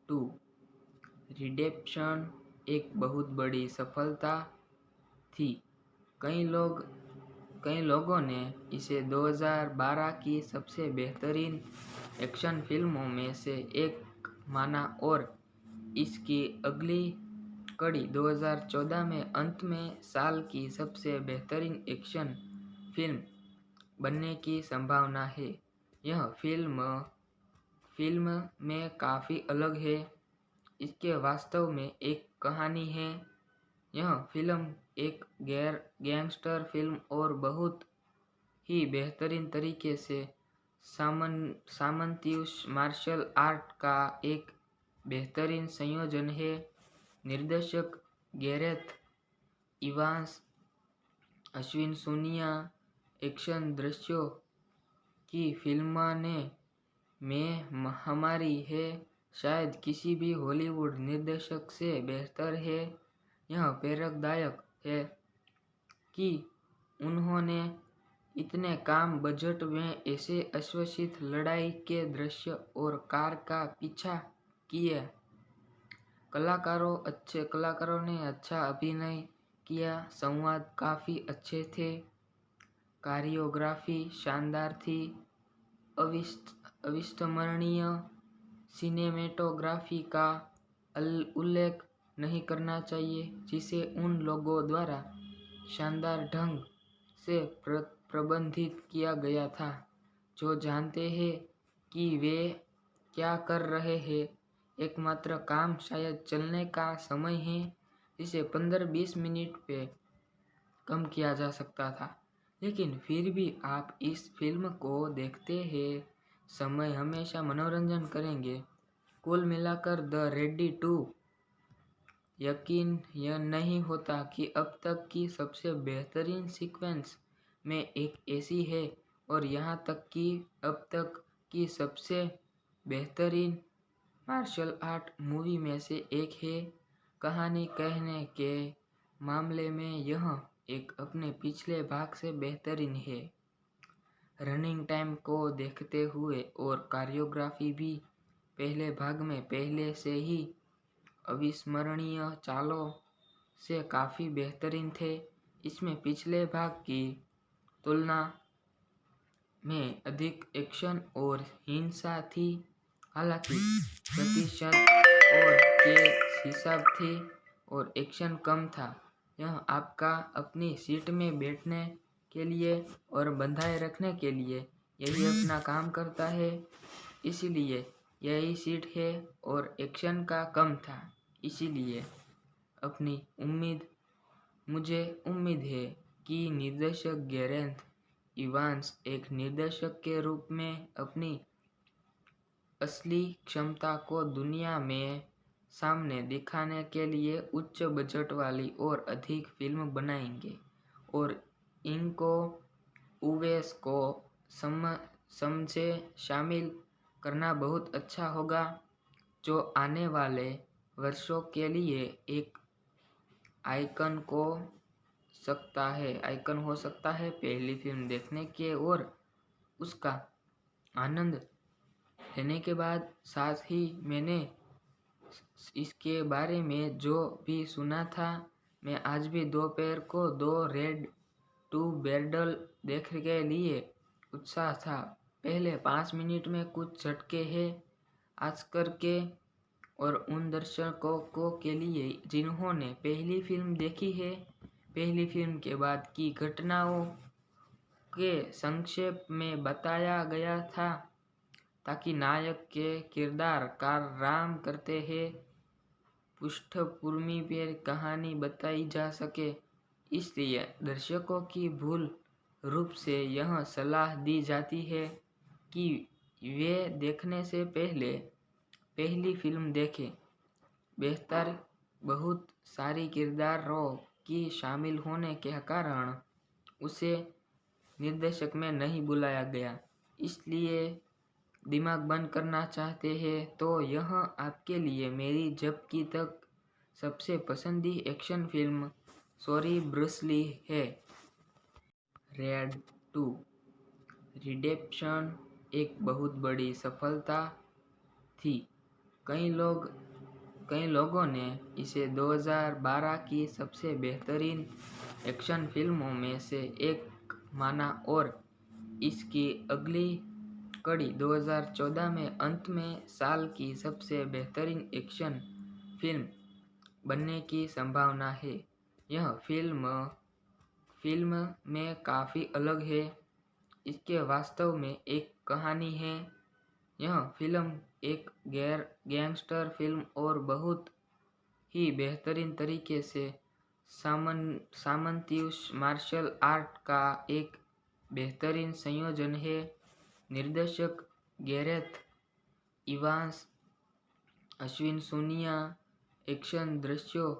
To redemption एक बहुत बड़ी सफलता थी। कई लोगों ने इसे 2012 की सबसे बेहतरीन एक्शन फिल्मों में से एक माना और इसकी अगली कड़ी 2014 में अंत में साल की सबसे बेहतरीन एक्शन फिल्म बनने की संभावना है। यह फिल्म में काफ़ी अलग है। इसके वास्तव में एक कहानी है। यह फिल्म एक गैंगस्टर फिल्म और बहुत ही बेहतरीन तरीके से सामंती मार्शल आर्ट का एक बेहतरीन संयोजन है। निर्देशक गैरेथ इवांस, अश्विन सुनिया एक्शन दृश्यों की फिल्माने में हमारी है शायद किसी भी हॉलीवुड निर्देशक से बेहतर है। यह प्रेरकदायक है कि उन्होंने इतने कम बजट में ऐसे अश्वसित लड़ाई के दृश्य और कार का पीछा किए। कलाकारों ने अच्छा अभिनय किया। संवाद काफ़ी अच्छे थे। कोरियोग्राफी शानदार थी। अविस्मरणीय सिनेमेटोग्राफी का उल्लेख नहीं करना चाहिए जिसे उन लोगों द्वारा शानदार ढंग से प्रबंधित किया गया था जो जानते हैं कि वे क्या कर रहे हैं। एकमात्र काम शायद चलने का समय है जिसे 15-20 मिनट पे कम किया जा सकता था, लेकिन फिर भी आप इस फिल्म को देखते हैं समय हमेशा मनोरंजन करेंगे। कुल मिलाकर द रेडी टू यकीन यह नहीं होता कि अब तक की सबसे बेहतरीन सीक्वेंस में एक ऐसी है और यहाँ तक कि अब तक की सबसे बेहतरीन मार्शल आर्ट मूवी में से एक है। कहानी कहने के मामले में यह एक अपने पिछले भाग से बेहतरीन है। रनिंग टाइम को देखते हुए और कोरियोग्राफी भी पहले भाग में पहले से ही अविस्मरणीय चालों से काफ़ी बेहतरीन थे। इसमें पिछले भाग की तुलना में अधिक एक्शन और हिंसा थी, हालांकि प्रतिशत और के हिसाब थे और एक्शन कम था। यह आपका अपनी सीट में बैठने के लिए और बंधाए रखने के लिए यही अपना काम करता है, इसलिए यही सीट है और एक्शन का कम था। इसलिए मुझे उम्मीद है कि निर्देशक गैरेथ इवांस एक निर्देशक के रूप में अपनी असली क्षमता को दुनिया में सामने दिखाने के लिए उच्च बजट वाली और अधिक फिल्म बनाएंगे और इनको यूएस को समझे शामिल करना बहुत अच्छा होगा, जो आने वाले वर्षों के लिए एक आइकन हो सकता है। पहली फिल्म देखने के और उसका आनंद लेने के बाद साथ ही मैंने इसके बारे में जो भी सुना था, मैं आज भी दोपहर को द रेड टू बैटल देखने के लिए उत्साह था। पहले 5 मिनट में कुछ झटके हैं आज करके और उन दर्शकों के लिए जिन्होंने पहली फिल्म देखी है। पहली फिल्म के बाद की घटनाओं के संक्षेप में बताया गया था ताकि नायक के किरदार काम करते हैं पृष्ठभूमि पर कहानी बताई जा सके। इसलिए दर्शकों की मूल रूप से यह सलाह दी जाती है कि वे देखने से पहले पहली फिल्म देखें। बेहतर बहुत सारी किरदारों की शामिल होने के कारण उसे निर्देशक में नहीं बुलाया गया, इसलिए दिमाग बंद करना चाहते हैं तो यह आपके लिए मेरी जब की तक सबसे पसंदीदा action film sorry Bruce Lee है। रेड टू रिडेम्पशन एक बहुत बड़ी सफलता थी। कई लोगों ने इसे 2012 की सबसे बेहतरीन एक्शन फिल्मों में से एक माना और इसकी अगली कड़ी 2014 में अंत में साल की सबसे बेहतरीन एक्शन फिल्म बनने की संभावना है। यह फिल्म में काफ़ी अलग है। इसके वास्तव में एक कहानी है। यह फिल्म एक गैंगस्टर फिल्म और बहुत ही बेहतरीन तरीके से सामंती मार्शल आर्ट का एक बेहतरीन संयोजन है। निर्देशक गैरेथ इवांस, अश्विन सुनिया एक्शन दृश्यों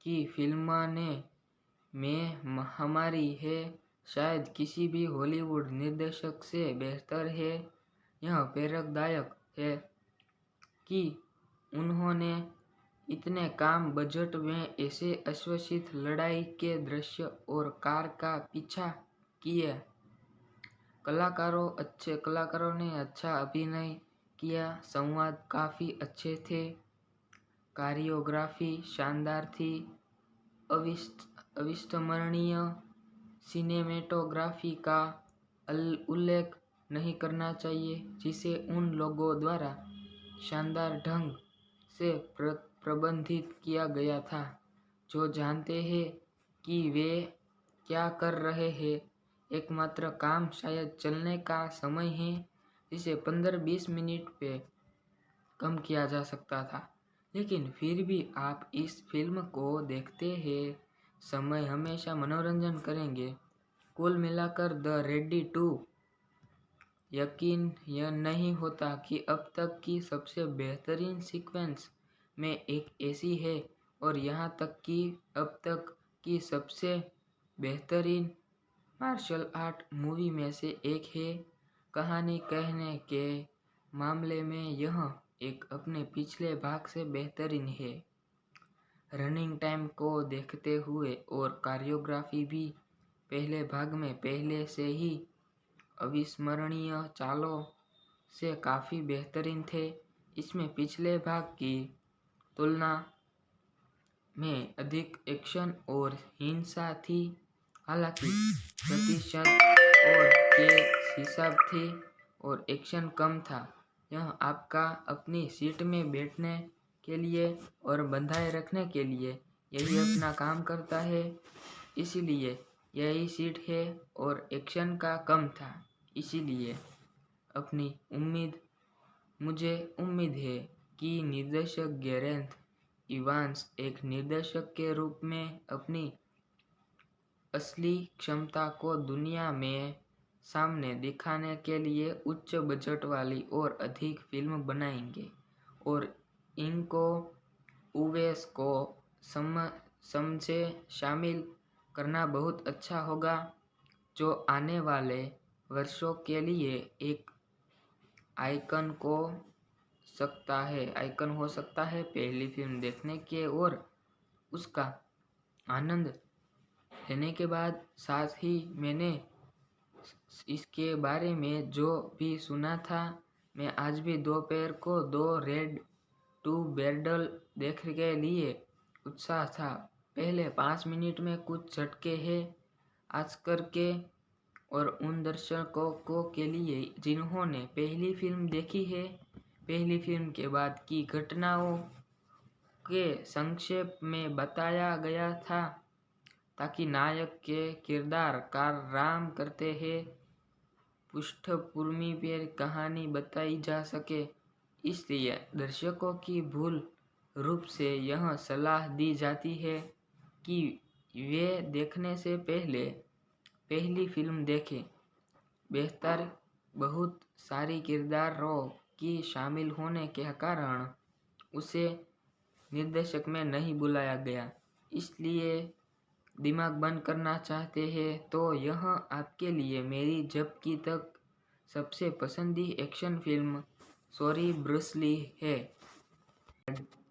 की फिल्माने में हमारी है शायद किसी भी हॉलीवुड निर्देशक से बेहतर है। यह प्रेरकदायक है कि उन्होंने इतने कम बजट में ऐसे अश्वसित लड़ाई के दृश्य और कार का पीछा किया। कलाकारों ने अच्छा अभिनय किया। संवाद काफ़ी अच्छे थे। कोरियोग्राफी शानदार थी। अविस्मरणीय सिनेमेटोग्राफी का उल्लेख नहीं करना चाहिए जिसे उन लोगों द्वारा शानदार ढंग से प्रबंधित किया गया था जो जानते हैं कि वे क्या कर रहे हैं। एकमात्र काम शायद चलने का समय है जिसे 15-20 मिनट पे कम किया जा सकता था, लेकिन फिर भी आप इस फिल्म को देखते हैं समय हमेशा मनोरंजन करेंगे। कुल मिलाकर द रेडी टू यकीन यह नहीं होता कि अब तक की सबसे बेहतरीन सीक्वेंस में एक ऐसी है और यहाँ तक कि अब तक की सबसे बेहतरीन मार्शल आर्ट मूवी में से एक है। कहानी कहने के मामले में यह एक अपने पिछले भाग से बेहतरीन है। रनिंग टाइम को देखते हुए और कोरियोग्राफी भी पहले भाग में पहले से ही अविस्मरणीय चालों से काफ़ी बेहतरीन थे। इसमें पिछले भाग की तुलना में अधिक एक्शन और हिंसा थी, हालांकि प्रतिशत और के हिसाब थे और एक्शन कम था। यह आपका अपनी सीट में बैठने के लिए और बंधाए रखने के लिए यही अपना काम करता है, इसलिए यही सीट है और एक्शन का कम था। इसीलिए मुझे उम्मीद है कि निर्देशक गैरेथ इवांस एक निर्देशक के रूप में अपनी असली क्षमता को दुनिया में सामने दिखाने के लिए उच्च बजट वाली और अधिक फिल्म बनाएंगे और इनको यूएस को समझे शामिल करना बहुत अच्छा होगा, जो आने वाले वर्षों के लिए एक आइकन हो सकता है। पहली फिल्म देखने के और उसका आनंद लेने के बाद साथ ही मैंने इसके बारे में जो भी सुना था, मैं आज भी दोपहर को 2 रेड टू बैरल देखने के लिए उत्साह था। पहले 5 मिनट में कुछ झटके हैं आज करके और उन दर्शकों के लिए जिन्होंने पहली फिल्म देखी है। पहली फिल्म के बाद की घटनाओं के संक्षेप में बताया गया था ताकि नायक के किरदार का आराम करते हैं पृष्ठभूमि पर कहानी बताई जा सके। इसलिए दर्शकों की भूल रूप से यह सलाह दी जाती है कि वे देखने से पहले पहली फिल्म देखें। बेहतर बहुत सारी किरदारों की शामिल होने के कारण उसे निर्देशक में नहीं बुलाया गया, इसलिए दिमाग बंद करना चाहते हैं तो यह आपके लिए मेरी जब की तक सबसे पसंदी action film sorry Bruce Lee है।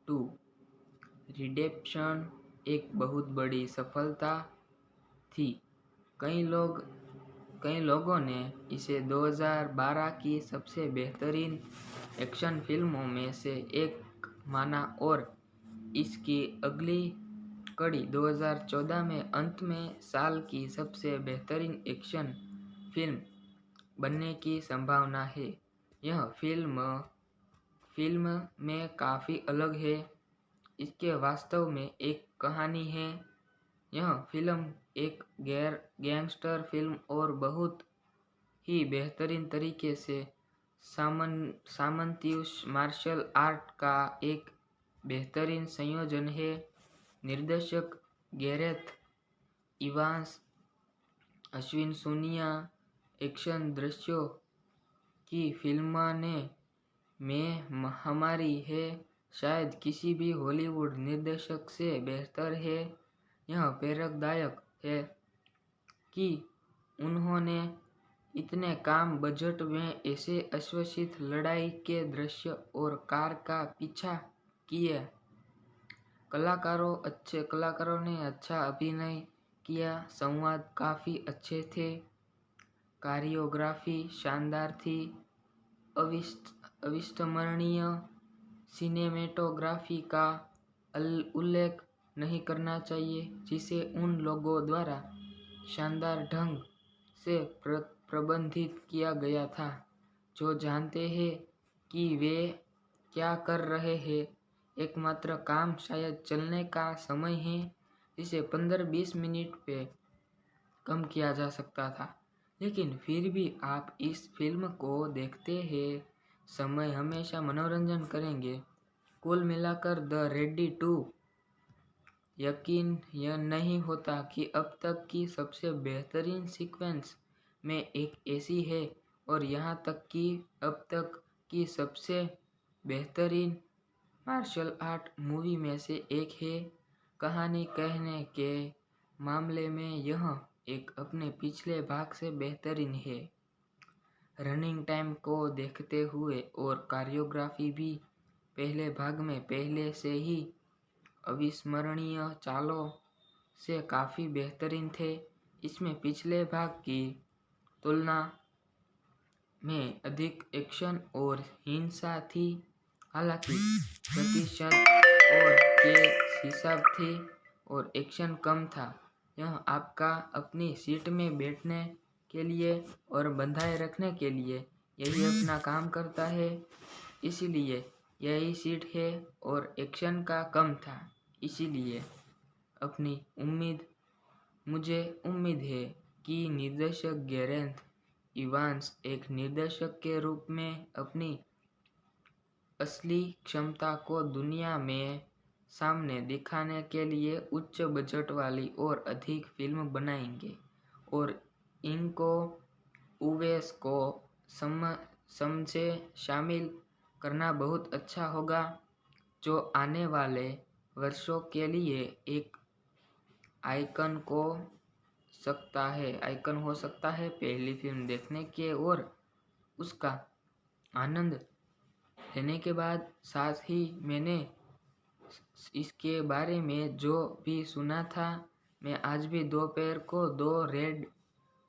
2 रिडेम्पशन एक बहुत बड़ी सफलता थी। कई कई लोगों ने इसे 2012 की सबसे बेहतरीन एक्शन फिल्मों में से एक माना और इसकी अगली कड़ी 2014 में अंत में साल की सबसे बेहतरीन एक्शन फिल्म बनने की संभावना है। यह फिल्म में काफ़ी अलग है। इसके वास्तव में एक कहानी है। यह फिल्म एक गैंगस्टर फिल्म और बहुत ही बेहतरीन तरीके से सामंतीय मार्शल आर्ट का एक बेहतरीन संयोजन है। निर्देशक Gareth Evans, Ashwin Sonia action दृश्यों की फिल्म में हमारी है शायद किसी भी हॉलीवुड निर्देशक से बेहतर है। यह प्रेरकदायक है कि उन्होंने इतने कम बजट में ऐसे अश्वसित लड़ाई के दृश्य और कार का पीछा किए। अच्छे कलाकारों ने अच्छा अभिनय किया। संवाद काफ़ी अच्छे थे। कोरियोग्राफी शानदार थी। अविस्मरणीय सिनेमेटोग्राफी का उल्लेख नहीं करना चाहिए जिसे उन लोगों द्वारा शानदार ढंग से प्रबंधित किया गया था जो जानते हैं कि वे क्या कर रहे हैं। एकमात्र काम शायद चलने का समय है जिसे 15-20 मिनट पे कम किया जा सकता था, लेकिन फिर भी आप इस फिल्म को देखते हैं समय हमेशा मनोरंजन करेंगे। कुल मिलाकर द रेडी 2 यकीन यह नहीं होता कि अब तक की सबसे बेहतरीन सीक्वेंस में एक ऐसी है और यहाँ तक कि अब तक की सबसे बेहतरीन मार्शल आर्ट मूवी में से एक है। कहानी कहने के मामले में यह एक अपने पिछले भाग से बेहतरीन है। रनिंग टाइम को देखते हुए और कोरियोग्राफी भी पहले भाग में पहले से ही अविस्मरणीय चालों से काफ़ी बेहतरीन थे। इसमें पिछले भाग की तुलना में अधिक एक्शन और हिंसा थी, हालांकि प्रतिशत और के हिसाब थी और एक्शन कम था। यह आपका अपनी सीट में बैठने के लिए और बंधाए रखने के लिए यही अपना काम करता है, इसलिए यही सीट है और एक्शन का कम था। इसीलिए मुझे उम्मीद है कि निर्देशक गैरेथ इवांस एक निर्देशक के रूप में अपनी असली क्षमता को दुनिया में सामने दिखाने के लिए उच्च बजट वाली और अधिक फिल्म बनाएंगे और इनको उवेस को समझे शामिल करना बहुत अच्छा होगा, जो आने वाले वर्षों के लिए एक आइकन हो सकता है। पहली फिल्म देखने के और उसका आनंद लेने के बाद साथ ही मैंने इसके बारे में जो भी सुना था, मैं आज भी दोपहर को 2 रेड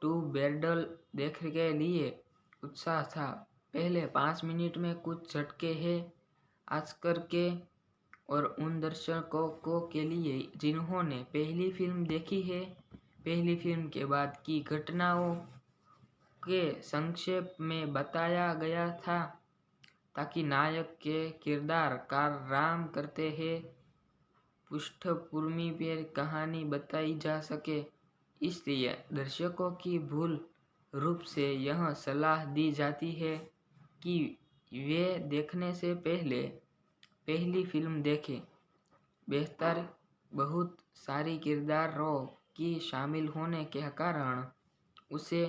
2 बैरल देखने के लिए उत्साह था। पहले 5 मिनट में कुछ झटके हैं आज करके और उन दर्शकों के लिए जिन्होंने पहली फिल्म देखी है। पहली फिल्म के बाद की घटनाओं के संक्षेप में बताया गया था ताकि नायक के किरदार का आराम करते हैं पृष्ठभूमि पर कहानी बताई जा सके। इसलिए दर्शकों की भूल रूप से यह सलाह दी जाती है कि वे देखने से पहले पहली फिल्म देखें। बेहतर बहुत सारी किरदारों की शामिल होने के कारण उसे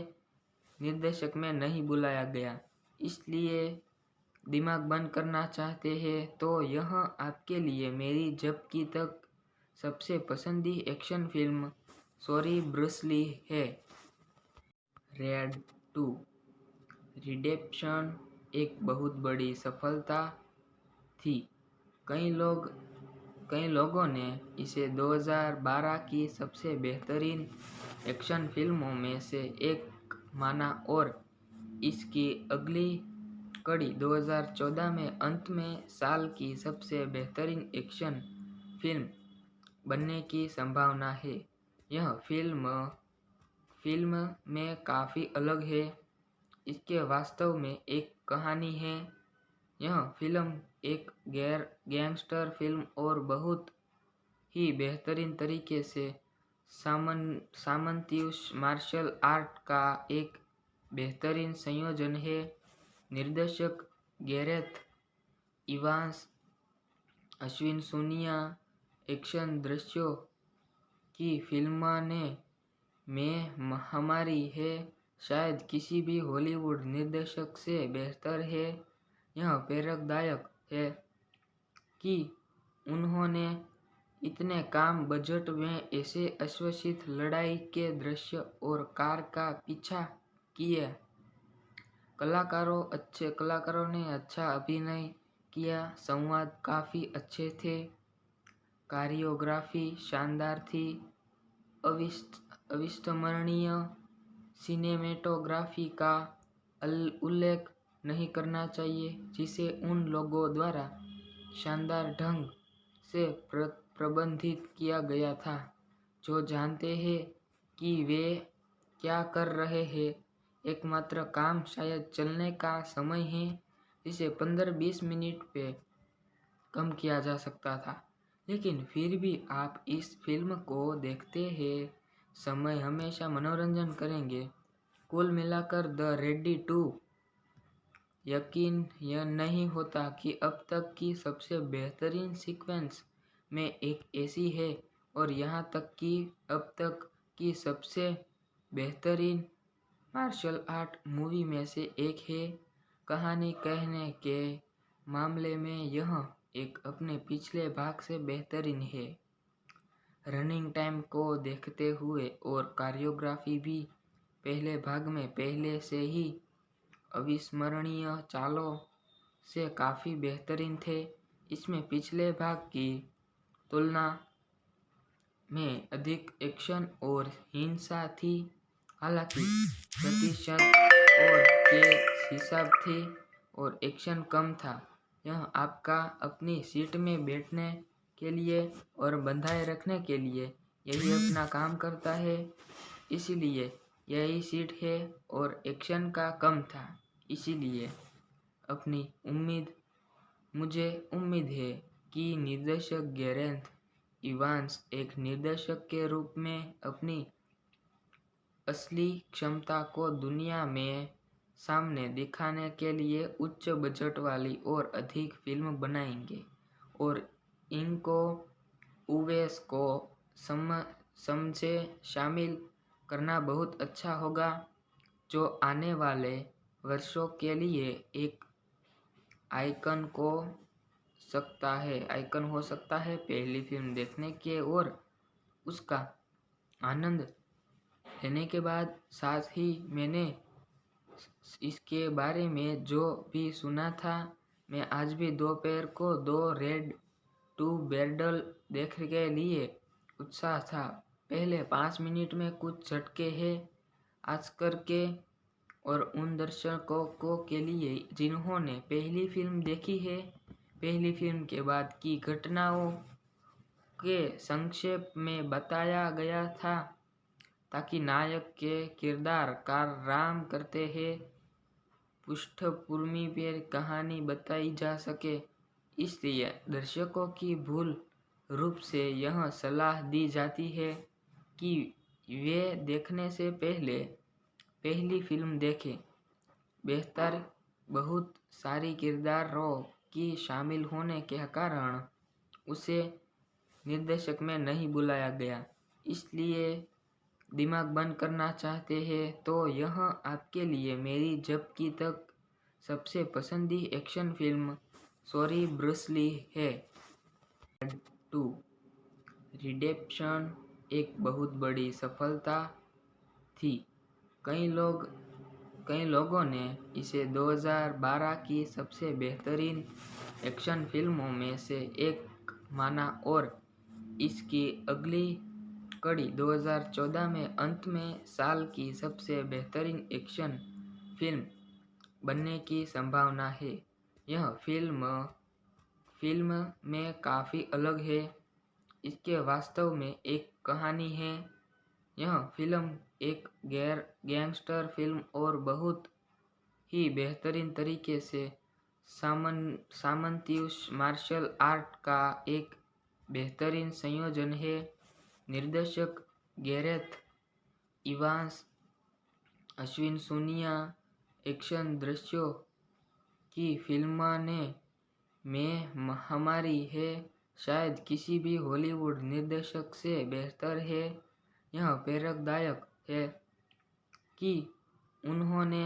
निर्देशक में नहीं बुलाया गया, इसलिए दिमाग बंद करना चाहते हैं तो यह आपके लिए मेरी जब की तक सबसे पसंदीदा action film sorry Bruce Lee है। रेड 2 रिडेम्पशन एक बहुत बड़ी सफलता थी। कई लोगों ने इसे 2012 की सबसे बेहतरीन एक्शन फिल्मों में से एक माना और इसकी अगली कड़ी 2014 में अंत में साल की सबसे बेहतरीन एक्शन फिल्म बनने की संभावना है। यह फिल्म में काफ़ी अलग है। इसके वास्तव में एक कहानी है। यह फिल्म एक गैंगस्टर फिल्म और बहुत ही बेहतरीन तरीके से सामंती मार्शल आर्ट का एक बेहतरीन संयोजन है। निर्देशक गैरेथ इवांस, अश्विन सुनिया एक्शन दृश्यों की फिल्म में हमारी है शायद किसी भी हॉलीवुड निर्देशक से बेहतर है। यह प्रेरकदायक है कि उन्होंने इतने कम बजट में ऐसे अश्वसित लड़ाई के दृश्य और कार का पीछा किया। कलाकारों ने अच्छा अभिनय किया। संवाद काफ़ी अच्छे थे। कोरियोग्राफी शानदार थी। अविस्मरणीय सिनेमेटोग्राफी का उल्लेख नहीं करना चाहिए जिसे उन लोगों द्वारा शानदार ढंग से प्रबंधित किया गया था जो जानते हैं कि वे क्या कर रहे हैं। एकमात्र काम शायद चलने का समय है जिसे 15-20 मिनट पे कम किया जा सकता था, लेकिन फिर भी आप इस फिल्म को देखते हैं समय हमेशा मनोरंजन करेंगे। कुल मिलाकर द रेडी 2 यकीन यह नहीं होता कि अब तक की सबसे बेहतरीन सीक्वेंस में एक ऐसी है और यहाँ तक कि अब तक की सबसे बेहतरीन मार्शल आर्ट मूवी में से एक है। कहानी कहने के मामले में यह एक अपने पिछले भाग से बेहतरीन है। रनिंग टाइम को देखते हुए और कोरियोग्राफी भी पहले भाग में पहले से ही अविस्मरणीय चालों से काफ़ी बेहतरीन थे। इसमें पिछले भाग की तुलना में अधिक एक्शन और हिंसा थी, हालांकि प्रतिशत और के हिसाब थे और एक्शन कम था। यह आपका अपनी सीट में बैठने के लिए और बंधाए रखने के लिए यही अपना काम करता है, इसलिए यही सीट है और एक्शन का कम था। इसीलिए मुझे उम्मीद है कि निर्देशक गैरेथ इवांस एक निर्देशक के रूप में अपनी असली क्षमता को दुनिया में सामने दिखाने के लिए उच्च बजट वाली और अधिक फिल्म बनाएंगे और इनको यूएस को समझे शामिल करना बहुत अच्छा होगा, जो आने वाले वर्षों के लिए एक आइकन हो सकता है। पहली फिल्म देखने के और उसका आनंद लेने के बाद साथ ही मैंने इसके बारे में जो भी सुना था, मैं आज भी दोपहर को द रेडी 2 बैटल देखने के लिए उत्साह था। पहले 5 मिनट में कुछ झटके हैं आज करके और उन दर्शकों के लिए जिन्होंने पहली फिल्म देखी है। पहली फिल्म के बाद की घटनाओं के संक्षेप में बताया गया था ताकि नायक के किरदार का आराम करते हैं पृष्ठभूमि पर कहानी बताई जा सके। इसलिए दर्शकों की मूल रूप से यह सलाह दी जाती है कि वे देखने से पहले पहली फिल्म देखें। बेहतर बहुत सारी किरदारों की शामिल होने के कारण उसे निर्देशक में नहीं बुलाया गया, इसलिए दिमाग बंद करना चाहते हैं तो यह आपके लिए मेरी जब की तक सबसे पसंदी action film sorry Bruce Lee है। 2 रिडेम्पशन एक बहुत बड़ी सफलता थी। कई लोगों ने इसे 2012 की सबसे बेहतरीन एक्शन फिल्मों में से एक माना और इसकी अगली कड़ी 2014 में अंत में साल की सबसे बेहतरीन एक्शन फिल्म बनने की संभावना है। यह फिल्म में काफ़ी अलग है। इसके वास्तव में एक कहानी है। यह फिल्म एक गैंगस्टर फिल्म और बहुत ही बेहतरीन तरीके से सामंती मार्शल आर्ट का एक बेहतरीन संयोजन है। निर्देशक Gareth Evans, Ashwin Sonia action दृश्यों की फिल्म में हमारी है शायद किसी भी हॉलीवुड निर्देशक से बेहतर है। यह प्रेरकदायक है कि उन्होंने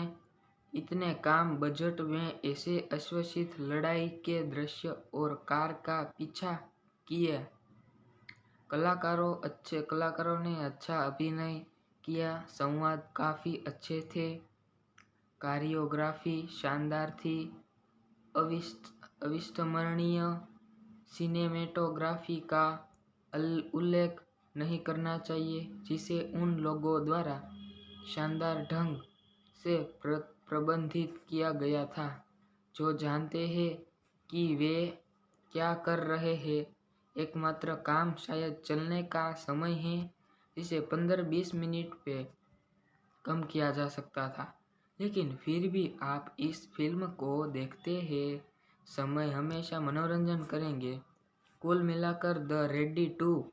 इतने कम बजट में ऐसे अश्वसित लड़ाई के दृश्य और कार का पीछा किया। कलाकारों ने अच्छा अभिनय किया। संवाद काफ़ी अच्छे थे। कोरियोग्राफी शानदार थी। अविस्मरणीय सिनेमेटोग्राफी का उल्लेख नहीं करना चाहिए जिसे उन लोगों द्वारा शानदार ढंग से प्रबंधित किया गया था जो जानते हैं कि वे क्या कर रहे हैं। एकमात्र काम शायद चलने का समय है जिसे 15-20 मिनट पे कम किया जा सकता था, लेकिन फिर भी आप इस फिल्म को देखते हैं समय हमेशा मनोरंजन करेंगे। कुल मिलाकर द रेडी 2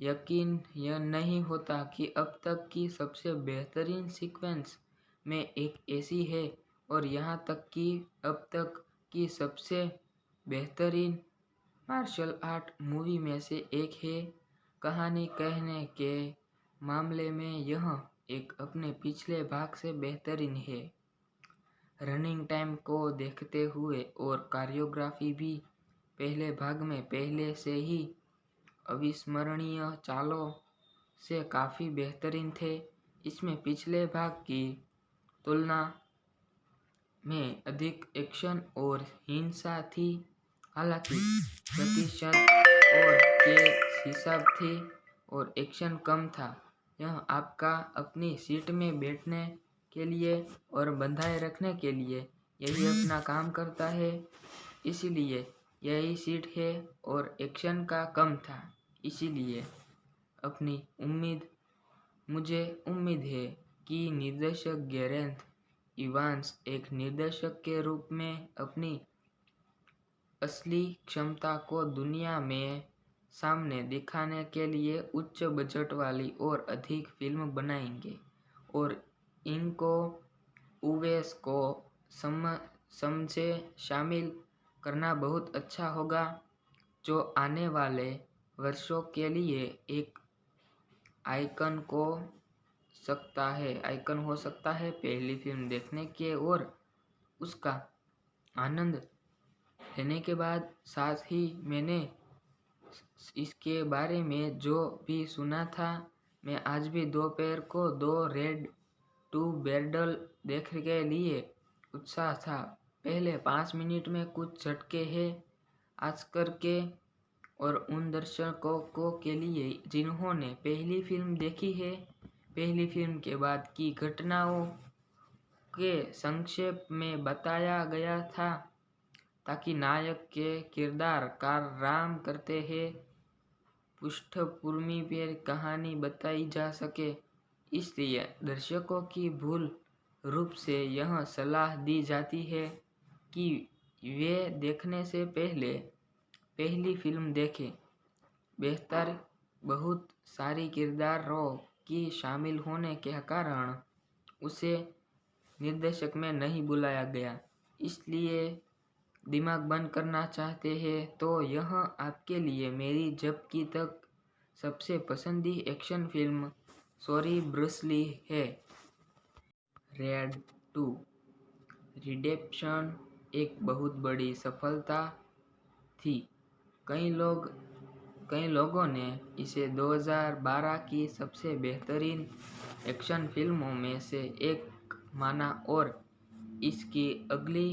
यकीन यह नहीं होता कि अब तक की सबसे बेहतरीन सीक्वेंस में एक ऐसी है और यहाँ तक कि अब तक की सबसे बेहतरीन मार्शल आर्ट मूवी में से एक है। कहानी कहने के मामले में यह एक अपने पिछले भाग से बेहतरीन है। रनिंग टाइम को देखते हुए और कोरियोग्राफी भी पहले भाग में पहले से ही अविस्मरणीय चालों से काफ़ी बेहतरीन थे। इसमें पिछले भाग की तुलना में अधिक एक्शन और हिंसा थी, हालांकि प्रतिशत और के हिसाब थी और एक्शन कम था। यह आपका अपनी सीट में बैठने के लिए और बंधाए रखने के लिए यही अपना काम करता है, इसलिए यही सीट है और एक्शन का कम था। इसीलिए मुझे उम्मीद है कि निर्देशक गैरेथ इवांस एक निर्देशक के रूप में अपनी असली क्षमता को दुनिया में सामने दिखाने के लिए उच्च बजट वाली और अधिक फिल्म बनाएंगे और इनको यूएस को समझे शामिल करना बहुत अच्छा होगा, जो आने वाले वर्षों के लिए एक आइकन हो सकता है। पहली फिल्म देखने के और उसका आनंद लेने के बाद साथ ही मैंने इसके बारे में जो भी सुना था, मैं आज भी दोपहर को 2 रेड 2 बैरल देखने के लिए उत्साह था। पहले 5 मिनट में कुछ झटके हैं आज करके और उन दर्शकों के लिए जिन्होंने पहली फिल्म देखी है। पहली फिल्म के बाद की घटनाओं के संक्षेप में बताया गया था ताकि नायक के किरदार का आराम करते हैं पृष्ठभूमि पर कहानी बताई जा सके। इसलिए दर्शकों की भूल रूप से यह सलाह दी जाती है कि वे देखने से पहले पहली फिल्म देखें। बेहतर बहुत सारी किरदारों की शामिल होने के कारण उसे निर्देशक में नहीं बुलाया गया, इसलिए दिमाग बंद करना चाहते हैं तो यह आपके लिए मेरी जब की तक सबसे पसंदी action film sorry Bruce Lee है। रेड 2 रिडेम्पशन एक बहुत बड़ी सफलता थी। कई लोगों ने इसे 2012 की सबसे बेहतरीन एक्शन फिल्मों में से एक माना और इसकी अगली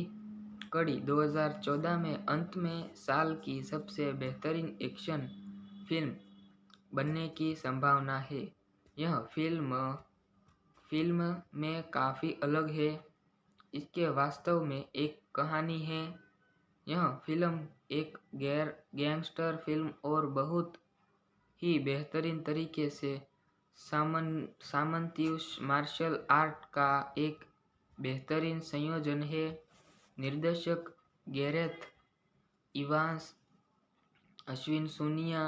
कड़ी 2014 में अंत में साल की सबसे बेहतरीन एक्शन फिल्म बनने की संभावना है। यह फिल्म में काफ़ी अलग है। इसके वास्तव में एक कहानी है। यह फिल्म एक गैंगस्टर फिल्म और बहुत ही बेहतरीन तरीके से सामंती मार्शल आर्ट का एक बेहतरीन संयोजन है। निर्देशक गैरेथ इवांस, अश्विन सुनिया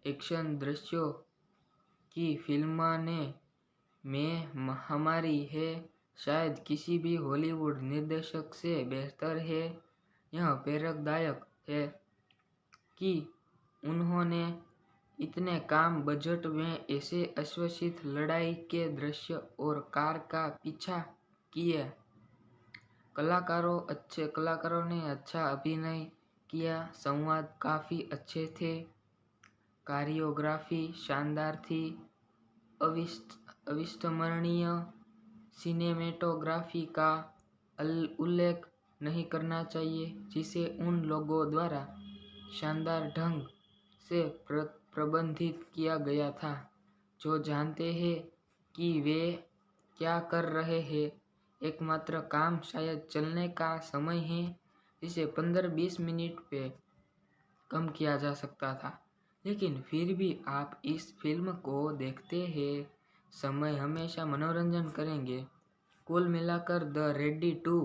एक्शन दृश्यों की फिल्म ने में हमारी है शायद किसी भी हॉलीवुड निर्देशक से बेहतर है। यह प्रेरकदायक है कि उन्होंने इतने कम बजट में ऐसे अश्वसित लड़ाई के दृश्य और कार का पीछा किए। कलाकारों ने अच्छा अभिनय किया। संवाद काफ़ी अच्छे थे। कोरियोग्राफी शानदार थी। अविस्मरणीय सिनेमेटोग्राफी का उल्लेख नहीं करना चाहिए जिसे उन लोगों द्वारा शानदार ढंग से प्रबंधित किया गया था जो जानते हैं कि वे क्या कर रहे हैं। एकमात्र काम शायद चलने का समय है जिसे 15-20 मिनट पे कम किया जा सकता था, लेकिन फिर भी आप इस फिल्म को देखते हैं समय हमेशा मनोरंजन करेंगे। कुल मिलाकर द रेडी 2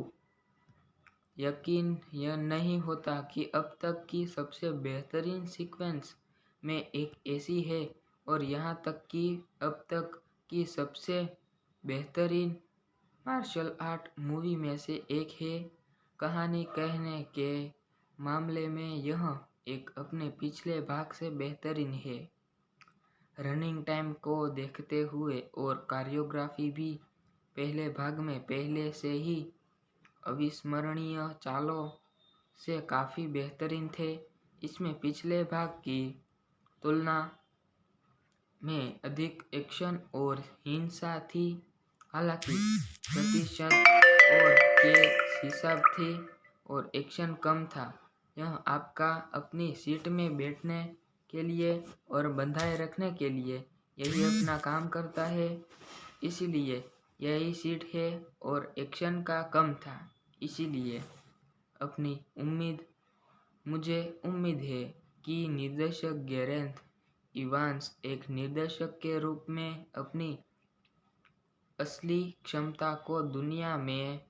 यकीन यह नहीं होता कि अब तक की सबसे बेहतरीन सीक्वेंस में एक ऐसी है और यहाँ तक कि अब तक की सबसे बेहतरीन मार्शल आर्ट मूवी में से एक है। कहानी कहने के मामले में यह एक अपने पिछले भाग से बेहतरीन है। रनिंग टाइम को देखते हुए और कोरियोग्राफी भी पहले भाग में पहले से ही अविस्मरणीय चालों से काफ़ी बेहतरीन थे। इसमें पिछले भाग की तुलना में अधिक एक्शन और हिंसा थी, हालांकि प्रतिशत और के हिसाब थे और एक्शन कम था। यह आपका अपनी सीट में बैठने के लिए और बंधाए रखने के लिए यही अपना काम करता है, इसलिए यही सीट है और एक्शन का कम था। इसीलिए मुझे उम्मीद है कि निर्देशक गैरेथ इवांस एक निर्देशक के रूप में अपनी असली क्षमता को दुनिया में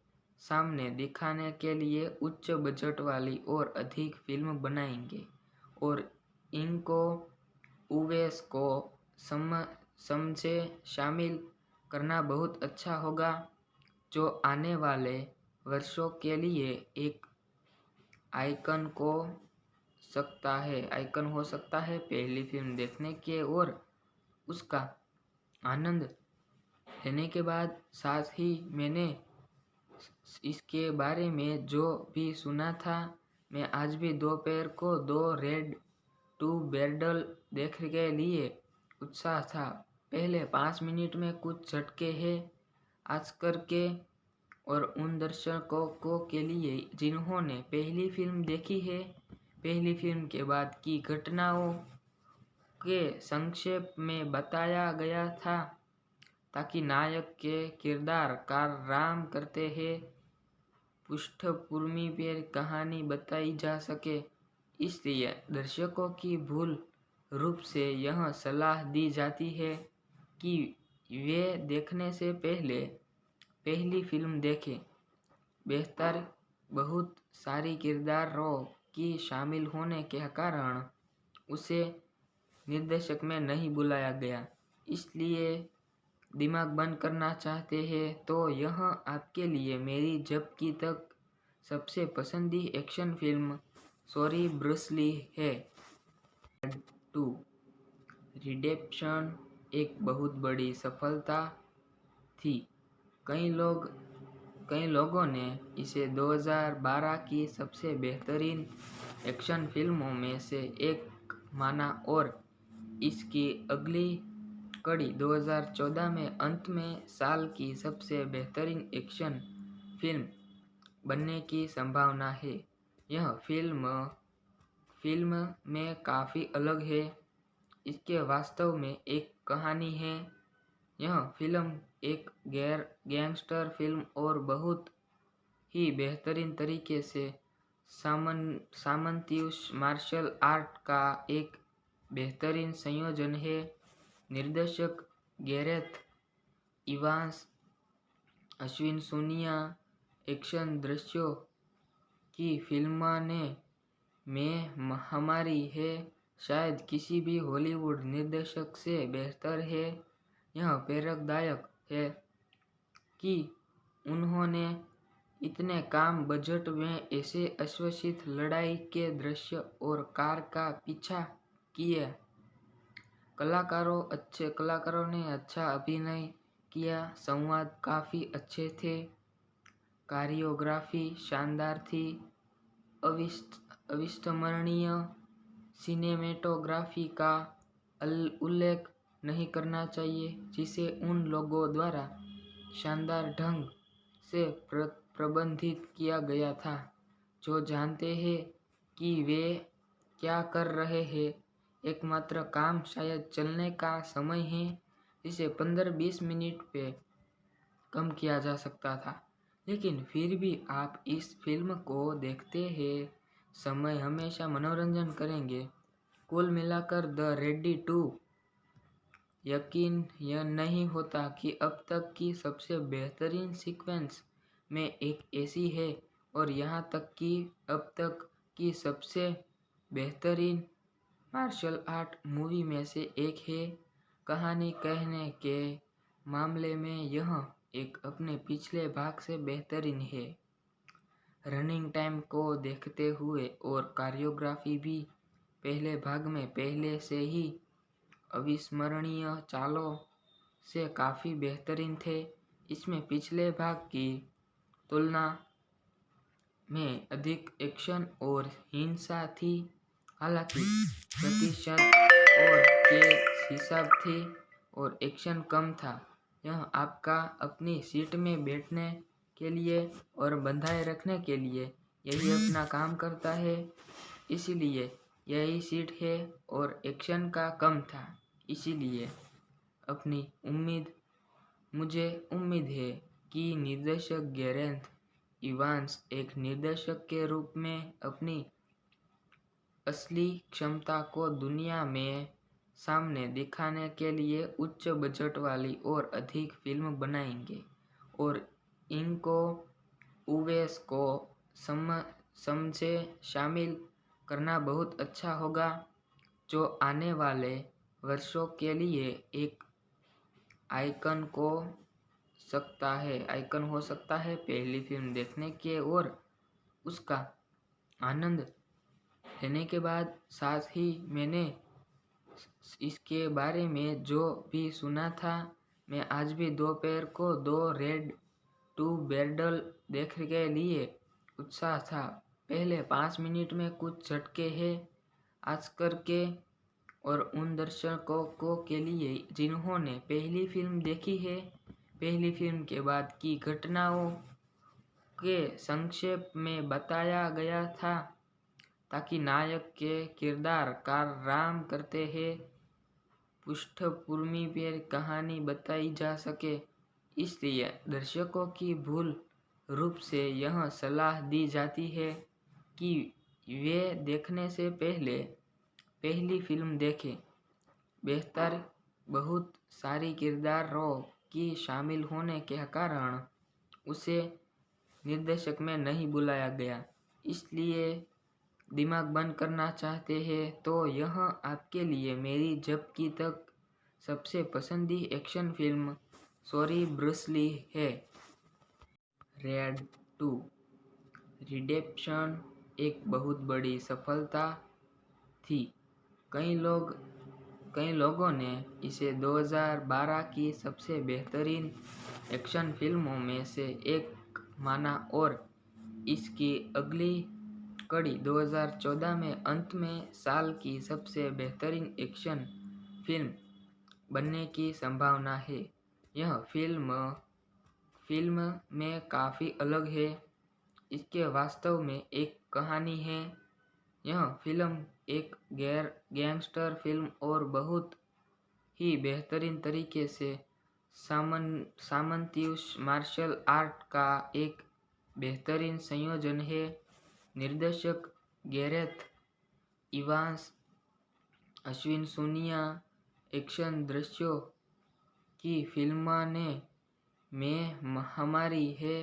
सामने दिखाने के लिए उच्च बजट वाली और अधिक फिल्म बनाएंगे और इनको यूएस को समझे शामिल करना बहुत अच्छा होगा, जो आने वाले वर्षों के लिए एक आइकन हो सकता है। पहली फिल्म देखने के और उसका आनंद लेने के बाद साथ ही मैंने इसके बारे में जो भी सुना था, मैं आज भी दोपहर को द रेडी 2 बैटल देखने के लिए उत्साह था। पहले 5 मिनट में कुछ झटके हैं आज करके और उन दर्शकों को के लिए जिन्होंने पहली फिल्म देखी है। पहली फिल्म के बाद की घटनाओं के संक्षेप में बताया गया था ताकि नायक के किरदार का आराम करते हैं पृष्ठभूमि पर कहानी बताई जा सके। इसलिए दर्शकों की भूल रूप से यह सलाह दी जाती है कि वे देखने से पहले पहली फिल्म देखें। बेहतर बहुत सारी किरदारों की शामिल होने के कारण उसे निर्देशक में नहीं बुलाया गया, इसलिए दिमाग बंद करना चाहते हैं तो यह आपके लिए मेरी जब की तक सबसे पसंदीदा action film sorry Bruce Lee है। 2 रिडेम्पशन एक बहुत बड़ी सफलता थी। कई लोगों ने इसे 2012 की सबसे बेहतरीन एक्शन फिल्मों में से एक माना और इसकी अगली कड़ी 2014 में अंत में साल की सबसे बेहतरीन एक्शन फिल्म बनने की संभावना है। यह फिल्म में काफ़ी अलग है। इसके वास्तव में एक कहानी है। यह फिल्म एक गैंगस्टर फिल्म और बहुत ही बेहतरीन तरीके से सामंती मार्शल आर्ट का एक बेहतरीन संयोजन है। निर्देशक गैरेथ इवांस, अश्विन सुनिया एक्शन दृश्यों की फिल्म ने में हमारी है शायद किसी भी हॉलीवुड निर्देशक से बेहतर है। यह प्रेरकदायक है कि उन्होंने इतने कम बजट में ऐसे अश्वसित लड़ाई के दृश्य और कार का पीछा किया। कलाकारों ने अच्छा अभिनय किया, संवाद काफ़ी अच्छे थे, कोरियोग्राफी शानदार थी, अविस्मरणीय सिनेमेटोग्राफी का उल्लेख नहीं करना चाहिए जिसे उन लोगों द्वारा शानदार ढंग से प्रबंधित किया गया था जो जानते हैं कि वे क्या कर रहे हैं। एकमात्र काम शायद चलने का समय है जिसे 15-20 मिनट पे कम किया जा सकता था, लेकिन फिर भी आप इस फिल्म को देखते हैं समय हमेशा मनोरंजन करेंगे। कुल मिलाकर द रेडी टू यकीन यह नहीं होता कि अब तक की सबसे बेहतरीन सीक्वेंस में एक ऐसी है और यहाँ तक कि अब तक की सबसे बेहतरीन मार्शल आर्ट मूवी में से एक है। कहानी कहने के मामले में यह एक अपने पिछले भाग से बेहतरीन है। रनिंग टाइम को देखते हुए और कोरियोग्राफी भी पहले भाग में पहले से ही अविस्मरणीय चालों से काफ़ी बेहतरीन थे। इसमें पिछले भाग की तुलना में अधिक एक्शन और हिंसा थी, हालांकि प्रतिशत और के हिसाब थी और एक्शन कम था। यह आपका अपनी सीट में बैठने के लिए और बंधाए रखने के लिए यही अपना काम करता है, इसलिए यही सीट है और एक्शन का कम था। इसीलिए मुझे उम्मीद है कि निर्देशक गैरेथ इवांस एक निर्देशक के रूप में अपनी असली क्षमता को दुनिया में सामने दिखाने के लिए उच्च बजट वाली और अधिक फिल्म बनाएंगे और इनको यूएस को समझे शामिल करना बहुत अच्छा होगा, जो आने वाले वर्षों के लिए एक आइकन हो सकता है। पहली फिल्म देखने के और उसका आनंद लेने के बाद साथ ही मैंने इसके बारे में जो भी सुना था, मैं आज भी दोपहर को द रेडी टू बैटल देखने के लिए उत्साह था। पहले 5 मिनट में कुछ झटके हैं आज करके और उन दर्शकों के लिए जिन्होंने पहली फिल्म देखी है। पहली फिल्म के बाद की घटनाओं के संक्षेप में बताया गया था ताकि नायक के किरदार का आराम करते हैं पृष्ठभूमि पर कहानी बताई जा सके। इसलिए दर्शकों की मूल रूप से यह सलाह दी जाती है कि वे देखने से पहले पहली फिल्म देखें। बेहतर बहुत सारी किरदारों की शामिल होने के कारण उसे निर्देशक में नहीं बुलाया गया, इसलिए दिमाग बंद करना चाहते हैं तो यह आपके लिए मेरी जब की तक सबसे पसंदी action film sorry Bruce Lee है। रेड 2 रिडेम्पशन एक बहुत बड़ी सफलता थी। कई लोगों ने इसे 2012 की सबसे बेहतरीन एक्शन फिल्मों में से एक माना और इसकी अगली कड़ी 2014 में अंत में साल की सबसे बेहतरीन एक्शन फिल्म बनने की संभावना है। यह फिल्म में काफ़ी अलग है। इसके वास्तव में एक कहानी है। यह फिल्म एक गैंगस्टर फिल्म और बहुत ही बेहतरीन तरीके से सामंती मार्शल आर्ट का एक बेहतरीन संयोजन है। निर्देशक Gareth Evans, Ashwin Sonia action दृश्यों की फिल्म ने में हमारी है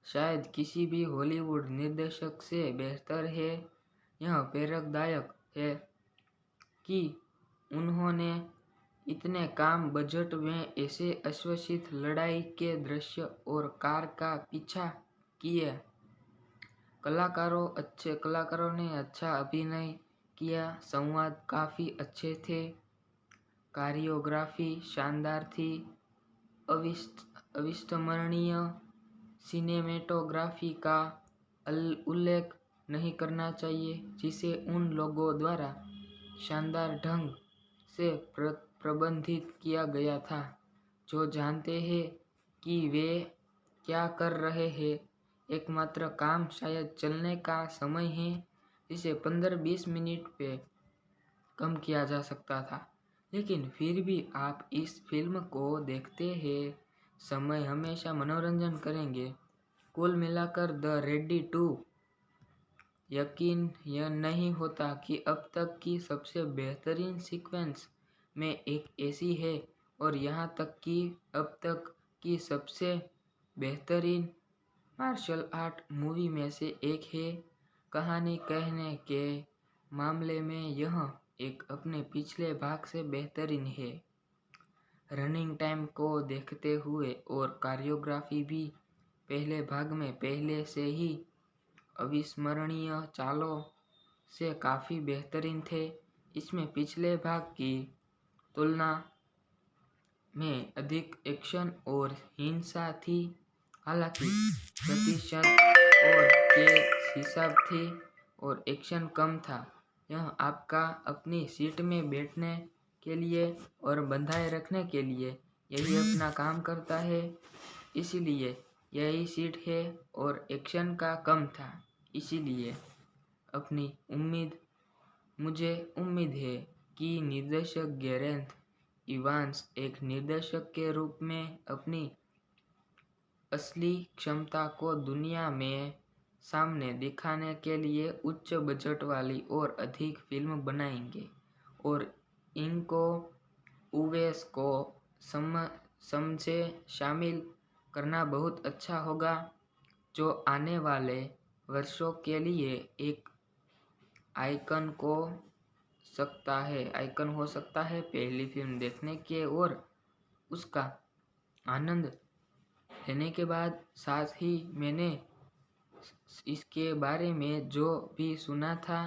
शायद किसी भी हॉलीवुड निर्देशक से बेहतर है। यह प्रेरकदायक है कि उन्होंने इतने कम बजट में ऐसे अश्वसित लड़ाई के दृश्य और कार का पीछा किए। कलाकारों ने अच्छा अभिनय किया, संवाद काफ़ी अच्छे थे, कोरियोग्राफी शानदार थी, अविस्मरणीय सिनेमेटोग्राफी का उल्लेख नहीं करना चाहिए जिसे उन लोगों द्वारा शानदार ढंग से प्रबंधित किया गया था जो जानते हैं कि वे क्या कर रहे हैं। एकमात्र काम शायद चलने का समय है जिसे 15-20 मिनट पे कम किया जा सकता था, लेकिन फिर भी आप इस फिल्म को देखते हैं समय हमेशा मनोरंजन करेंगे। कुल मिलाकर द रेडी टू यकीन यह नहीं होता कि अब तक की सबसे बेहतरीन सीक्वेंस में एक ऐसी है और यहाँ तक कि अब तक की सबसे बेहतरीन मार्शल आर्ट मूवी में से एक है। कहानी कहने के मामले में यह एक अपने पिछले भाग से बेहतरीन है। रनिंग टाइम को देखते हुए और कोरियोग्राफी भी पहले भाग में पहले से ही अविस्मरणीय चालों से काफ़ी बेहतरीन थे। इसमें पिछले भाग की तुलना में अधिक एक्शन और हिंसा थी, हालांकि प्रतिशत और के हिसाब थे और एक्शन कम था। यह आपका अपनी सीट में बैठने के लिए और बंधाए रखने के लिए यही अपना काम करता है, इसलिए यही सीट है और एक्शन का कम था, इसीलिए मुझे उम्मीद है कि निर्देशक गैरेथ इवांस एक निर्देशक के रूप में अपनी असली क्षमता को दुनिया में सामने दिखाने के लिए उच्च बजट वाली और अधिक फिल्म बनाएंगे और इनको उवेस को समझे शामिल करना बहुत अच्छा होगा, जो आने वाले वर्षों के लिए एक आइकन हो सकता है। पहली फिल्म देखने के और उसका आनंद लेने के बाद साथ ही मैंने इसके बारे में जो भी सुना था,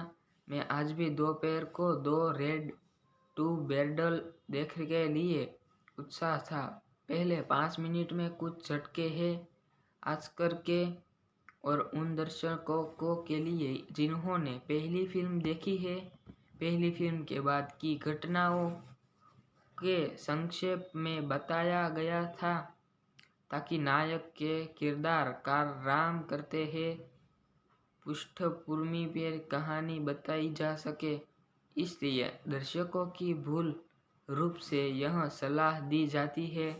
मैं आज भी दोपहर को 2 रेड टू बैरल देखने के लिए उत्साह था। पहले 5 मिनट में कुछ झटके हैं आज करके और उन दर्शकों के लिए जिन्होंने पहली फिल्म देखी है। पहली फिल्म के बाद की घटनाओं के संक्षेप में बताया गया था ताकि नायक के किरदार का आराम करते हैं पृष्ठभूमि पर कहानी बताई जा सके। इसलिए दर्शकों की भूल रूप से यह सलाह दी जाती है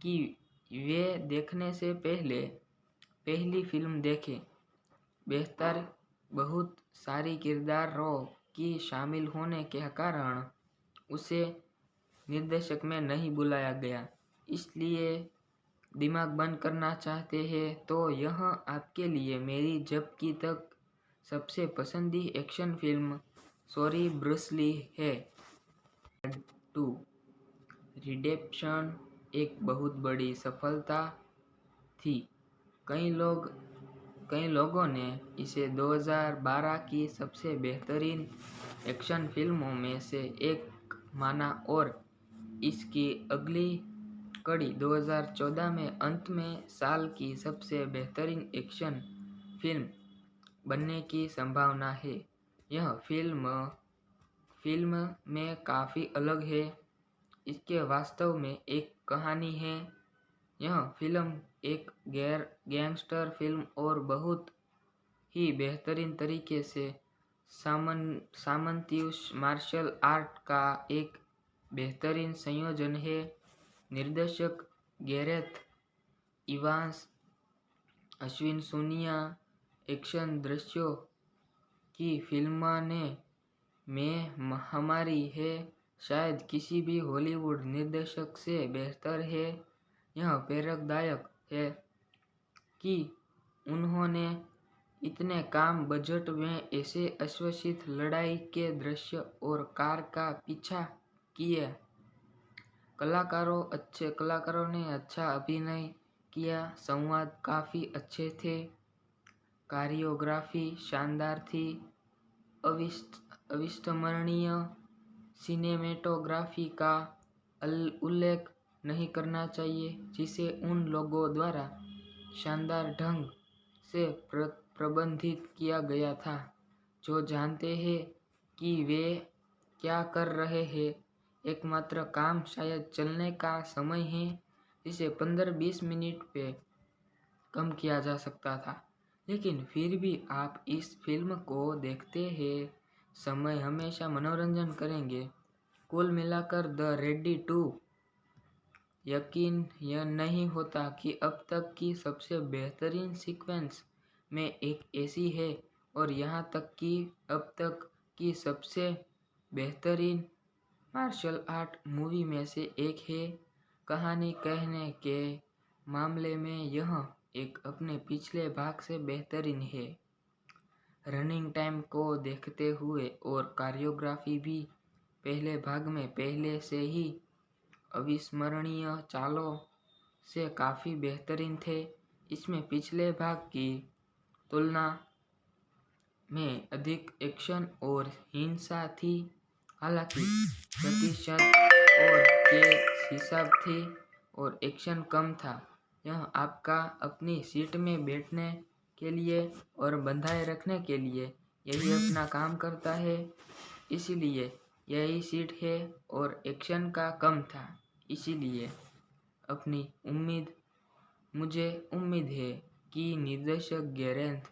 कि वे देखने से पहले पहली फिल्म देखें। बेहतर बहुत सारी किरदारों की शामिल होने के कारण उसे निर्देशक में नहीं बुलाया गया, इसलिए दिमाग बंद करना चाहते हैं तो यह आपके लिए मेरी जब की तक सबसे पसंदीदा action film sorry Bruce Lee है। 2 रिडेम्पशन एक बहुत बड़ी सफलता थी। कई लोगों ने इसे 2012 की सबसे बेहतरीन एक्शन फिल्मों में से एक माना और इसकी अगली कड़ी 2014 में अंत में साल की सबसे बेहतरीन एक्शन फिल्म बनने की संभावना है। यह फिल्म में काफ़ी अलग है, इसके वास्तव में एक कहानी है। यह फिल्म एक गैंगस्टर फिल्म और बहुत ही बेहतरीन तरीके से सामंतीय मार्शल आर्ट का एक बेहतरीन संयोजन है। निर्देशक Gareth Evans, Ashwin Sonia action दृश्यों की फिल्म ने में हमारी है शायद किसी भी हॉलीवुड निर्देशक से बेहतर है। यह प्रेरकदायक है कि उन्होंने इतने कम बजट में ऐसे अश्वसित लड़ाई के दृश्य और कार का पीछा किए। कलाकारों ने अच्छा अभिनय किया, संवाद काफ़ी अच्छे थे, कोरियोग्राफी शानदार थी, अविस्मरणीय सिनेमेटोग्राफी का उल्लेख नहीं करना चाहिए जिसे उन लोगों द्वारा शानदार ढंग से प्रबंधित किया गया था जो जानते हैं कि वे क्या कर रहे हैं। एकमात्र काम शायद चलने का समय है जिसे 15-20 मिनट पे कम किया जा सकता था, लेकिन फिर भी आप इस फिल्म को देखते हैं समय हमेशा मनोरंजन करेंगे। कुल मिलाकर द रेडी 2 यकीन यह नहीं होता कि अब तक की सबसे बेहतरीन सीक्वेंस में एक ऐसी है और यहाँ तक कि अब तक की सबसे बेहतरीन मार्शल आर्ट मूवी में से एक है। कहानी कहने के मामले में यह एक अपने पिछले भाग से बेहतरीन है। रनिंग टाइम को देखते हुए और कोरियोग्राफी भी पहले भाग में पहले से ही अविस्मरणीय चालों से काफ़ी बेहतरीन थे। इसमें पिछले भाग की तुलना में अधिक एक्शन और हिंसा थी, हालांकि प्रतिशत और के हिसाब थे और एक्शन कम था। यह आपका अपनी सीट में बैठने के लिए और बंधाए रखने के लिए यही अपना काम करता है, इसलिए यही सीट है और एक्शन का कम था, इसलिए मुझे उम्मीद है कि निर्देशक गैरेथ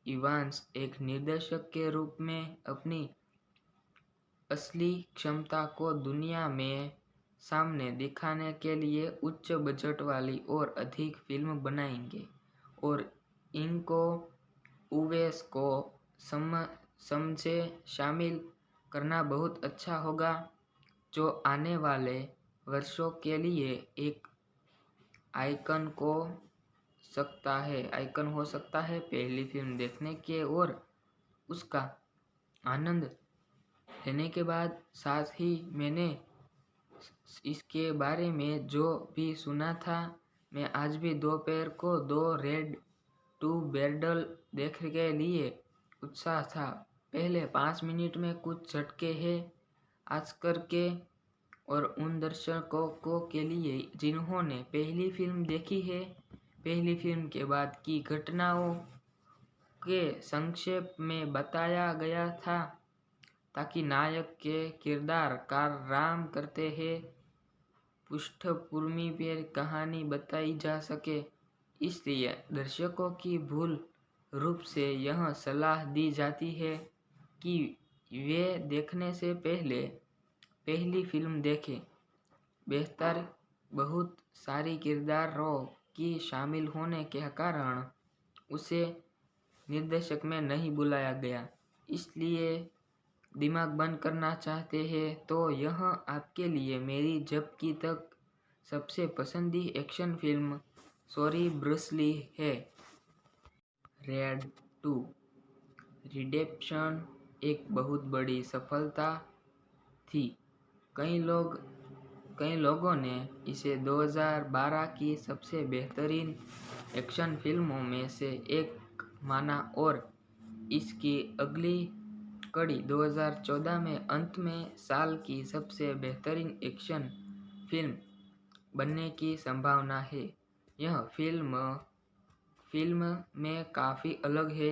इवांस एक निर्देशक के रूप में अपनी असली क्षमता को दुनिया में सामने दिखाने के लिए उच्च बजट वाली और अधिक फिल्म बनाएंगे और इनको यूएस को समझे शामिल करना बहुत अच्छा होगा, जो आने वाले वर्षों के लिए एक आइकन हो सकता है। पहली फिल्म देखने के और उसका आनंद लेने के बाद साथ ही मैंने इसके बारे में जो भी सुना था, मैं आज भी दोपहर को द रेडी 2 बैटल देखने के लिए उत्साह था। पहले 5 मिनट में कुछ झटके हैं आज करके और उन दर्शकों को के लिए जिन्होंने पहली फिल्म देखी है। पहली फिल्म के बाद की घटनाओं के संक्षेप में बताया गया था ताकि नायक के किरदार का आराम करते हैं पृष्ठभूमि पर कहानी बताई जा सके। इसलिए दर्शकों की भूल रूप से यह सलाह दी जाती है कि वे देखने से पहले पहली फिल्म देखें। बेहतर बहुत सारी किरदारों की शामिल होने के कारण उसे निर्देशक में नहीं बुलाया गया, इसलिए दिमाग बंद करना चाहते हैं तो यह आपके लिए मेरी जब की तक सबसे पसंदीदा action film sorry Bruce Lee है। रेड 2 रिडेम्पशन एक बहुत बड़ी सफलता थी। कई लोगों ने इसे 2012 की सबसे बेहतरीन एक्शन फिल्मों में से एक माना और इसकी अगली कड़ी 2014 में अंत में साल की सबसे बेहतरीन एक्शन फिल्म बनने की संभावना है। यह फिल्म में काफ़ी अलग है,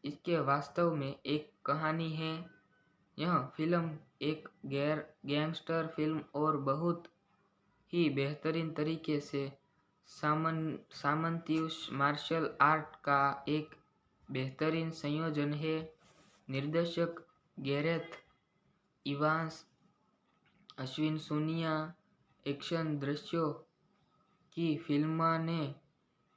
इसके वास्तव में एक कहानी है। यह फिल्म एक गैंगस्टर फिल्म और बहुत ही बेहतरीन तरीके से सामंतीय मार्शल आर्ट का एक बेहतरीन संयोजन है। निर्देशक गैरेथ इवांस, अश्विन सुनिया एक्शन दृश्यों की फिल्म ने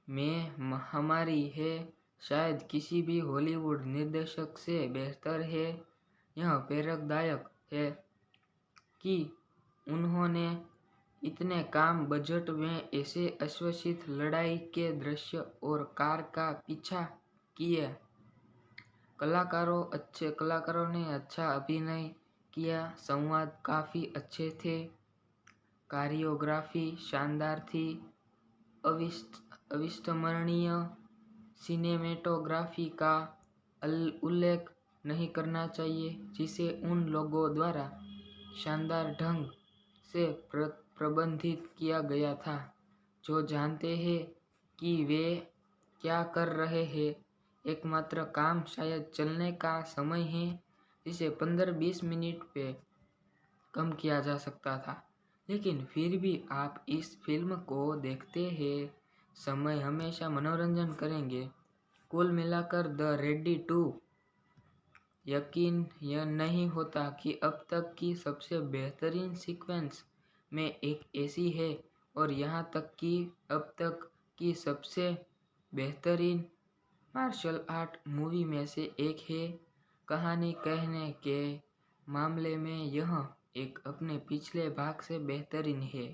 में हमारी है, शायद किसी भी हॉलीवुड निर्देशक से बेहतर है। यह प्रेरकदायक है कि उन्होंने इतने कम बजट में ऐसे अश्वसित लड़ाई के दृश्य और कार का पीछा किए। कलाकारों ने अच्छा अभिनय किया, संवाद काफ़ी अच्छे थे, कोरियोग्राफी शानदार थी, अविस्मरणीय सिनेमेटोग्राफी का उल्लेख नहीं करना चाहिए, जिसे उन लोगों द्वारा शानदार ढंग से प्रबंधित किया गया था जो जानते हैं कि वे क्या कर रहे हैं। एकमात्र काम शायद चलने का समय है, जिसे 15-20 मिनट पे कम किया जा सकता था, लेकिन फिर भी आप इस फिल्म को देखते हैं, समय हमेशा मनोरंजन करेंगे। कुल मिलाकर द रेडी टू यकीन यह नहीं होता कि अब तक की सबसे बेहतरीन सीक्वेंस में एक ऐसी है, और यहाँ तक कि अब तक की सबसे बेहतरीन मार्शल आर्ट मूवी में से एक है। कहानी कहने के मामले में यह एक अपने पिछले भाग से बेहतरीन है।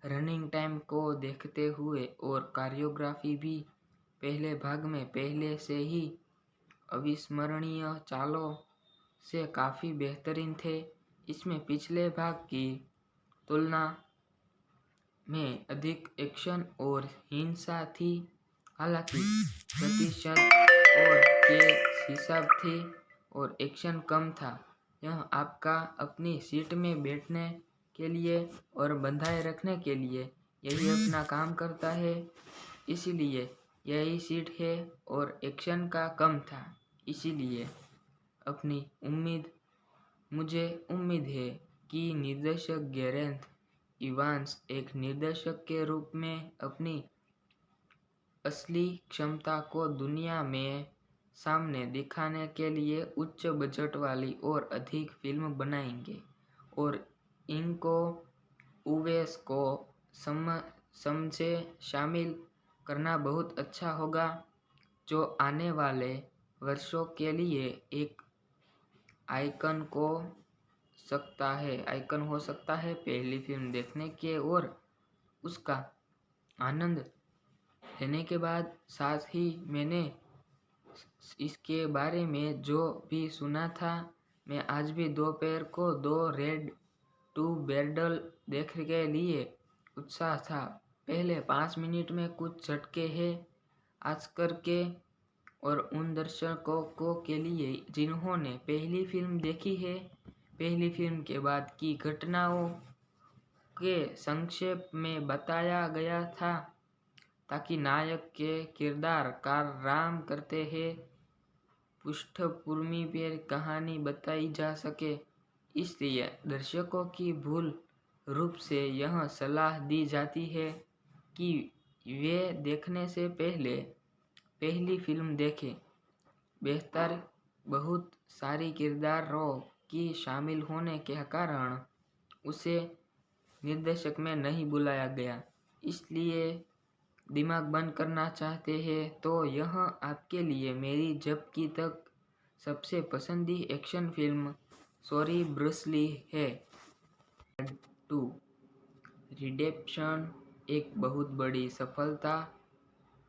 रनिंग टाइम को देखते हुए और कोरियोग्राफी भी पहले भाग में पहले से ही अविस्मरणीय चालों से काफ़ी बेहतरीन थे। इसमें पिछले भाग की तुलना में अधिक एक्शन और हिंसा थी, हालांकि प्रतिशत और के हिसाब थी और एक्शन कम था। यह आपका अपनी सीट में बैठने के लिए और बंधाए रखने के लिए यही अपना काम करता है, इसलिए यही सीट है, और एक्शन का कम था, इसीलिए मुझे उम्मीद है कि निर्देशक गैरेथ इवांस एक निर्देशक के रूप में अपनी असली क्षमता को दुनिया में सामने दिखाने के लिए उच्च बजट वाली और अधिक फिल्म बनाएंगे, और इनको उवेस को समझे शामिल करना बहुत अच्छा होगा, जो आने वाले वर्षों के लिए एक आइकन हो सकता है। पहली फिल्म देखने के और उसका आनंद लेने के बाद, साथ ही मैंने इसके बारे में जो भी सुना था, मैं आज भी दोपहर को दो रेड टू बैरल देखने के लिए उत्साह था। पहले 5 मिनट में कुछ झटके हैं आज करके, और उन दर्शकों को के लिए जिन्होंने पहली फिल्म देखी है, पहली फिल्म के बाद की घटनाओं के संक्षेप में बताया गया था, ताकि नायक के किरदार काम करते हैं पृष्ठभूमि पर कहानी बताई जा सके। इसलिए दर्शकों की भूल रूप से यह सलाह दी जाती है कि वे देखने से पहले पहली फिल्म देखें। बेहतर बहुत सारी किरदारों की शामिल होने के कारण उसे निर्देशक में नहीं बुलाया गया, इसलिए दिमाग बंद करना चाहते हैं तो यह आपके लिए मेरी जब की तक सबसे पसंदी action film sorry Bruce Lee है। 2 रिडेम्पशन एक बहुत बड़ी सफलता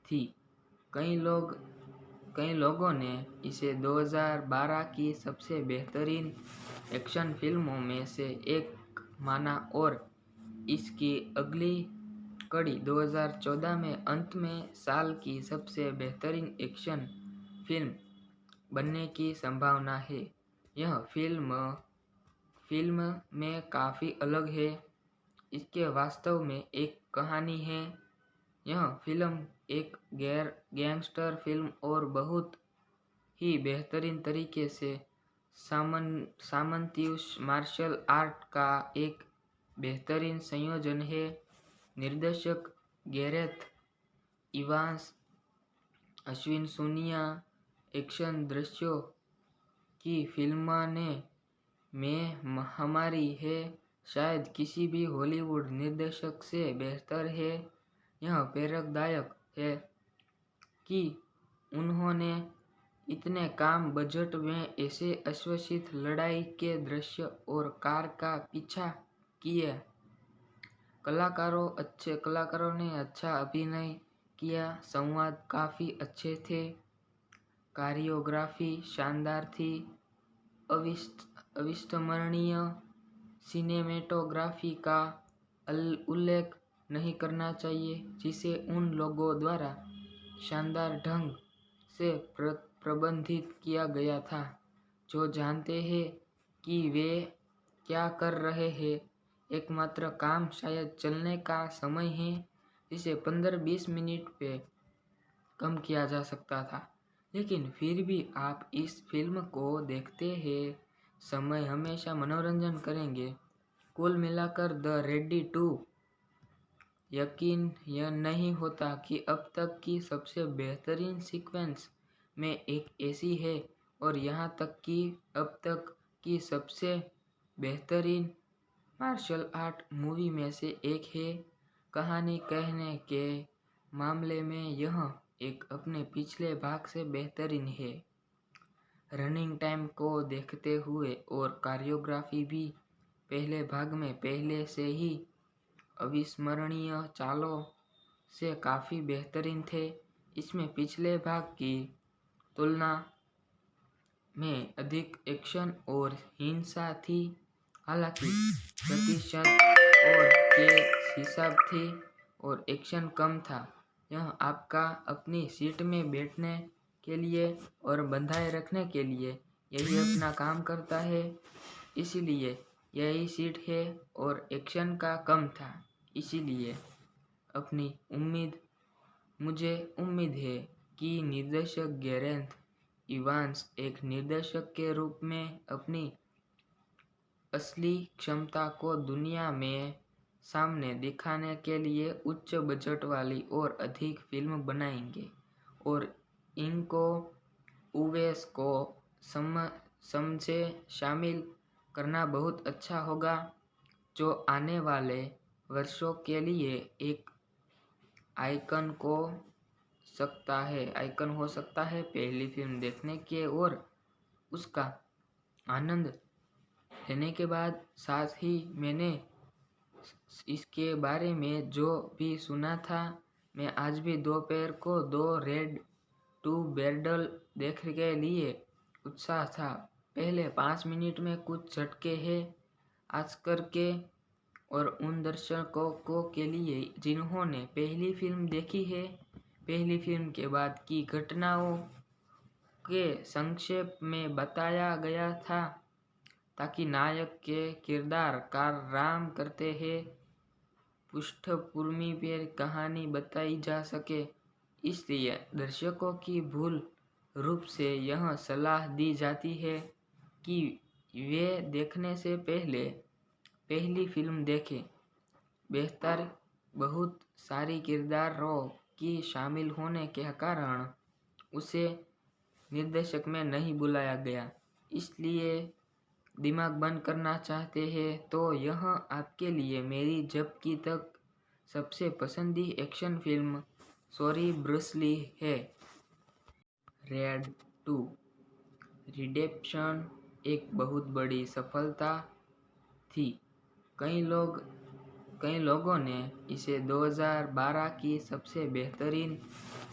थी। कई लोगों ने इसे 2012 की सबसे बेहतरीन एक्शन फिल्मों में से एक माना, और इसकी अगली कड़ी 2014 में अंत में साल की सबसे बेहतरीन एक्शन फिल्म बनने की संभावना है। यह फिल्म में काफ़ी अलग है, इसके वास्तव में एक कहानी है। यह फिल्म एक गैंगस्टर फिल्म और बहुत ही बेहतरीन तरीके से सामंती मार्शल आर्ट का एक बेहतरीन संयोजन है। निर्देशक गैरेथ इवांस, अश्विन सुनिया एक्शन दृश्यों की फिल्म ने में हमारी है शायद किसी भी हॉलीवुड निर्देशक से बेहतर है। यह प्रेरकदायक है कि उन्होंने इतने कम बजट में ऐसे अश्वसित लड़ाई के दृश्य और कार का पीछा किए। कलाकारों ने अच्छा अभिनय किया, संवाद काफ़ी अच्छे थे, कोरियोग्राफी शानदार थी, अविस्मरणीय सिनेमेटोग्राफी का उल्लेख नहीं करना चाहिए जिसे उन लोगों द्वारा शानदार ढंग से प्रबंधित किया गया था जो जानते हैं कि वे क्या कर रहे हैं। एकमात्र काम शायद चलने का समय है जिसे 15-20 मिनट पे कम किया जा सकता था, लेकिन फिर भी आप इस फिल्म को देखते हैं समय हमेशा मनोरंजन करेंगे। कुल मिलाकर द रेडी टू यकीन यह नहीं होता कि अब तक की सबसे बेहतरीन सीक्वेंस में एक ऐसी है और यहाँ तक कि अब तक की सबसे बेहतरीन मार्शल आर्ट मूवी में से एक है। कहानी कहने के मामले में यह एक अपने पिछले भाग से बेहतरीन है। रनिंग टाइम को देखते हुए और कोरियोग्राफी भी पहले भाग में पहले से ही अविस्मरणीय चालों से काफ़ी बेहतरीन थे। इसमें पिछले भाग की तुलना में अधिक एक्शन और हिंसा थी, हालांकि प्रतिशत और के हिसाब थी और एक्शन कम था। यह आपका अपनी सीट में बैठने के लिए और बंधाए रखने के लिए यही अपना काम करता है, इसलिए यही सीट है और एक्शन का कम था, इसीलिए मुझे उम्मीद है कि निर्देशक गैरेथ इवांस एक निर्देशक के रूप में अपनी असली क्षमता को दुनिया में सामने दिखाने के लिए उच्च बजट वाली और अधिक फिल्म बनाएंगे और इनको उवेस को समझे शामिल करना बहुत अच्छा होगा, जो आने वाले वर्षों के लिए एक आइकन हो सकता है। पहली फिल्म देखने के और उसका आनंद लेने के बाद साथ ही मैंने इसके बारे में जो भी सुना था, मैं आज भी दोपहर को 2 रेड टू बैरल देखने के लिए उत्साह था। पहले 5 मिनट में कुछ झटके हैं आज करके और उन दर्शकों के लिए जिन्होंने पहली फिल्म देखी है। पहली फिल्म के बाद की घटनाओं के संक्षेप में बताया गया था ताकि नायक के किरदार का आराम करते हैं पृष्ठभूमि पर कहानी बताई जा सके। इसलिए दर्शकों की भूल रूप से यह सलाह दी जाती है कि वे देखने से पहले पहली फिल्म देखें। बेहतर बहुत सारी किरदारों की शामिल होने के कारण उसे निर्देशक में नहीं बुलाया गया, इसलिए दिमाग बंद करना चाहते हैं तो यह आपके लिए मेरी जब की तक सबसे पसंदी action film sorry Bruce Lee है। रेड टू रिडेम्पशन एक बहुत बड़ी सफलता थी। कई लोगों ने इसे 2012 की सबसे बेहतरीन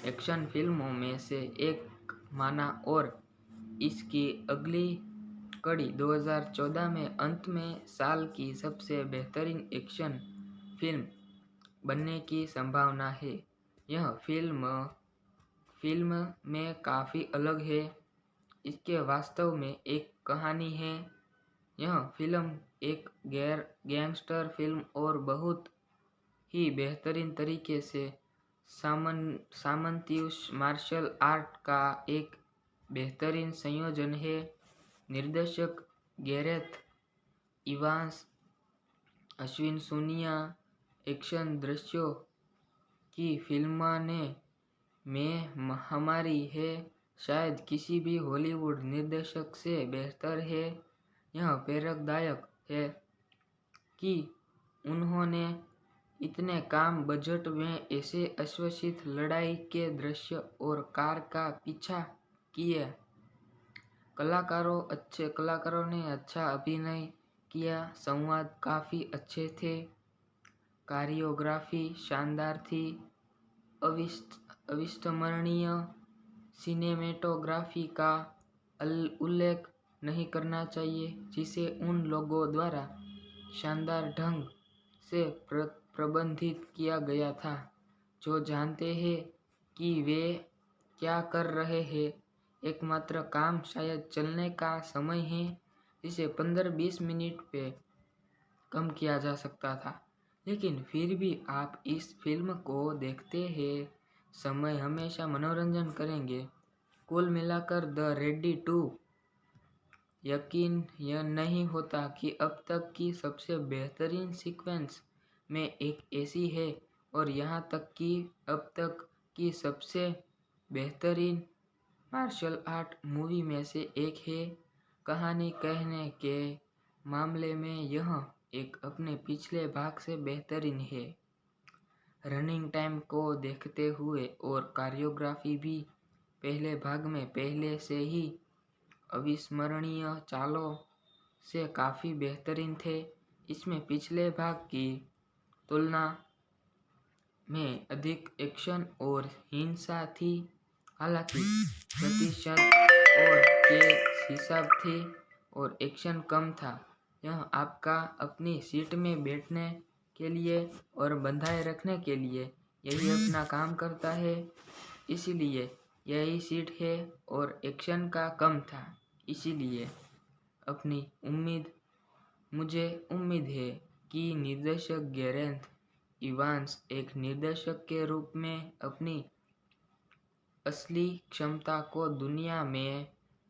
एक्शन फिल्मों में से एक माना और इसकी अगली कड़ी 2014 में अंत में साल की सबसे बेहतरीन एक्शन फिल्म बनने की संभावना है। यह फिल्म में काफ़ी अलग है, इसके वास्तव में एक कहानी है। यह फिल्म एक गैंगस्टर फिल्म और बहुत ही बेहतरीन तरीके से सामंती मार्शल आर्ट का एक बेहतरीन संयोजन है। निर्देशक गैरेथ इवांस अविश्वसनीय एक्शन दृश्यों की फिल्म ने में हमारी है शायद किसी भी हॉलीवुड निर्देशक से बेहतर है। यह प्रेरकदायक है कि उन्होंने इतने कम बजट में ऐसे अश्वसित लड़ाई के दृश्य और कार का पीछा किए। कलाकारों ने अच्छा अभिनय किया, संवाद काफ़ी अच्छे थे, कोरियोग्राफी शानदार थी, अविस्मरणीय सिनेमेटोग्राफी का उल्लेख नहीं करना चाहिए, जिसे उन लोगों द्वारा शानदार ढंग से प्रबंधित किया गया था जो जानते हैं कि वे क्या कर रहे हैं। एकमात्र काम शायद चलने का समय है, जिसे 15-20 मिनट पे कम किया जा सकता था, लेकिन फिर भी आप इस फिल्म को देखते हैं समय हमेशा मनोरंजन करेंगे। कुल मिलाकर द रेडी 2 यकीन यह नहीं होता कि अब तक की सबसे बेहतरीन सीक्वेंस में एक ऐसी है, और यहाँ तक कि अब तक की सबसे बेहतरीन मार्शल आर्ट मूवी में से एक है। कहानी कहने के मामले में यह एक अपने पिछले भाग से बेहतरीन है। रनिंग टाइम को देखते हुए और कोरियोग्राफी भी पहले भाग में पहले से ही अविस्मरणीय चालों से काफ़ी बेहतरीन थे। इसमें पिछले भाग की तुलना में अधिक एक्शन और हिंसा थी, हालांकि प्रतिशत और के हिसाब थे और एक्शन कम था। यह आपका अपनी सीट में बैठने के लिए और बंधाए रखने के लिए यही अपना काम करता है, इसलिए यही सीट है, और एक्शन का कम था, इसलिए मुझे उम्मीद है कि निर्देशक गैरेथ इवांस एक निर्देशक के रूप में अपनी असली क्षमता को दुनिया में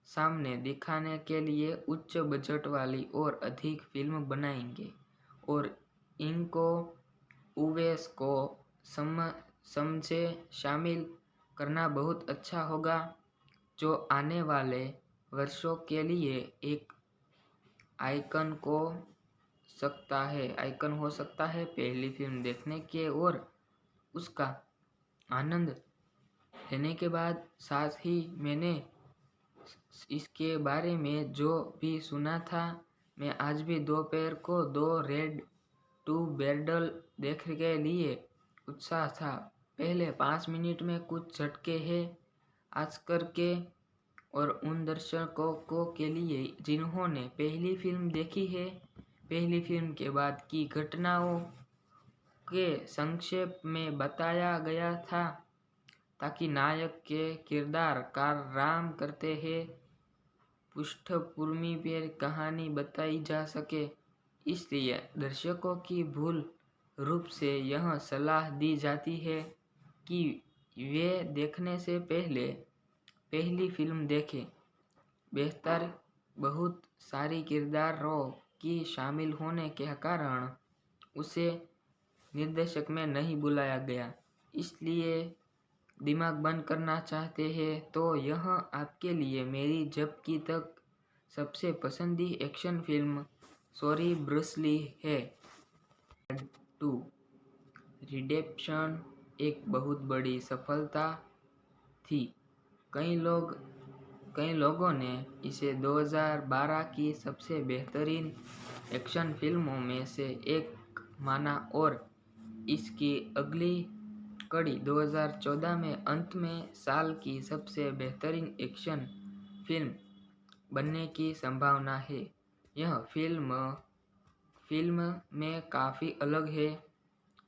सामने दिखाने के लिए उच्च बजट वाली और अधिक फिल्म बनाएंगे, और इनको यूएस को समझे शामिल करना बहुत अच्छा होगा, जो आने वाले वर्षों के लिए एक आइकन हो सकता है। पहली फिल्म देखने के और उसका आनंद लेने के बाद, साथ ही मैंने इसके बारे में जो भी सुना था, मैं आज भी दोपहर को द रेड 2 बैटल देखने के लिए उत्साह था। पहले 5 मिनट में कुछ झटके हैं आज करके, और उन दर्शकों के लिए जिन्होंने पहली फिल्म देखी है। पहली फिल्म के बाद की घटनाओं के संक्षेप में बताया गया था, ताकि नायक के किरदार आराम करते हैं पृष्ठभूमि पर कहानी बताई जा सके। इसलिए दर्शकों की भूल रूप से यह सलाह दी जाती है कि वे देखने से पहले पहली फिल्म देखें। बेहतर बहुत सारी किरदारों की शामिल होने के कारण उसे निर्देशक में नहीं बुलाया गया, इसलिए दिमाग बंद करना चाहते हैं तो यह आपके लिए मेरी जब की तक सबसे पसंदी action film sorry Bruce Lee है। 2 रिडेम्पशन एक बहुत बड़ी सफलता थी। कई लोगों ने इसे 2012 की सबसे बेहतरीन एक्शन फिल्मों में से एक माना, और इसकी अगली कड़ी 2014 में अंत में साल की सबसे बेहतरीन एक्शन फिल्म बनने की संभावना है। यह फिल्म में काफ़ी अलग है।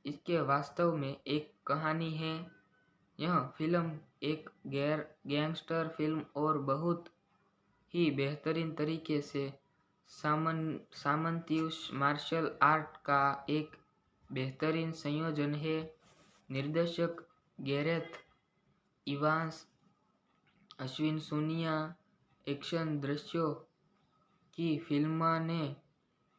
इसके वास्तव में एक कहानी है। यह फिल्म एक गैंगस्टर फिल्म और बहुत ही बेहतरीन तरीके से सामंती मार्शल आर्ट का एक बेहतरीन संयोजन है। निर्देशक गैरेथ इवांस अविश्वसनीय एक्शन दृश्यों की फिल्माने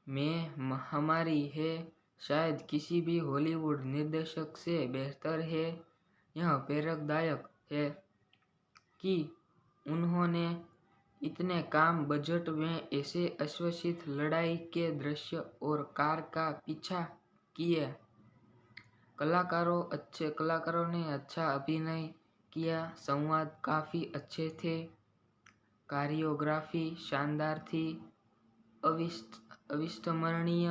में हमारी है, शायद किसी भी हॉलीवुड निर्देशक से बेहतर है। यह प्रेरकदायक है कि उन्होंने इतने कम बजट में ऐसे अश्वसित लड़ाई के दृश्य और कार का पीछा किए। कलाकारों ने अच्छा अभिनय किया, संवाद काफ़ी अच्छे थे, कोरियोग्राफी शानदार थी, अविस्मरणीय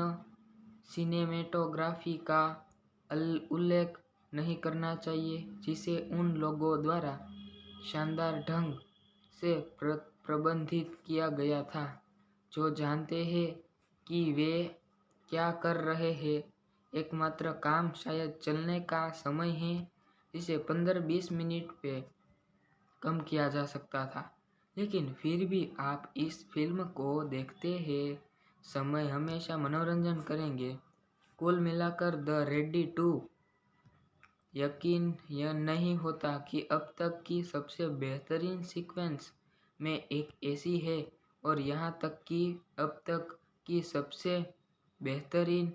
सिनेमेटोग्राफी का उल्लेख नहीं करना चाहिए, जिसे उन लोगों द्वारा शानदार ढंग से प्रबंधित किया गया था जो जानते हैं कि वे क्या कर रहे हैं। एकमात्र काम शायद चलने का समय है, जिसे 15-20 मिनट पे कम किया जा सकता था, लेकिन फिर भी आप इस फिल्म को देखते हैं, समय हमेशा मनोरंजन करेंगे। कुल मिलाकर द रेडी 2 यकीन यह नहीं होता कि अब तक की सबसे बेहतरीन सीक्वेंस में एक ऐसी है, और यहाँ तक कि अब तक की सबसे बेहतरीन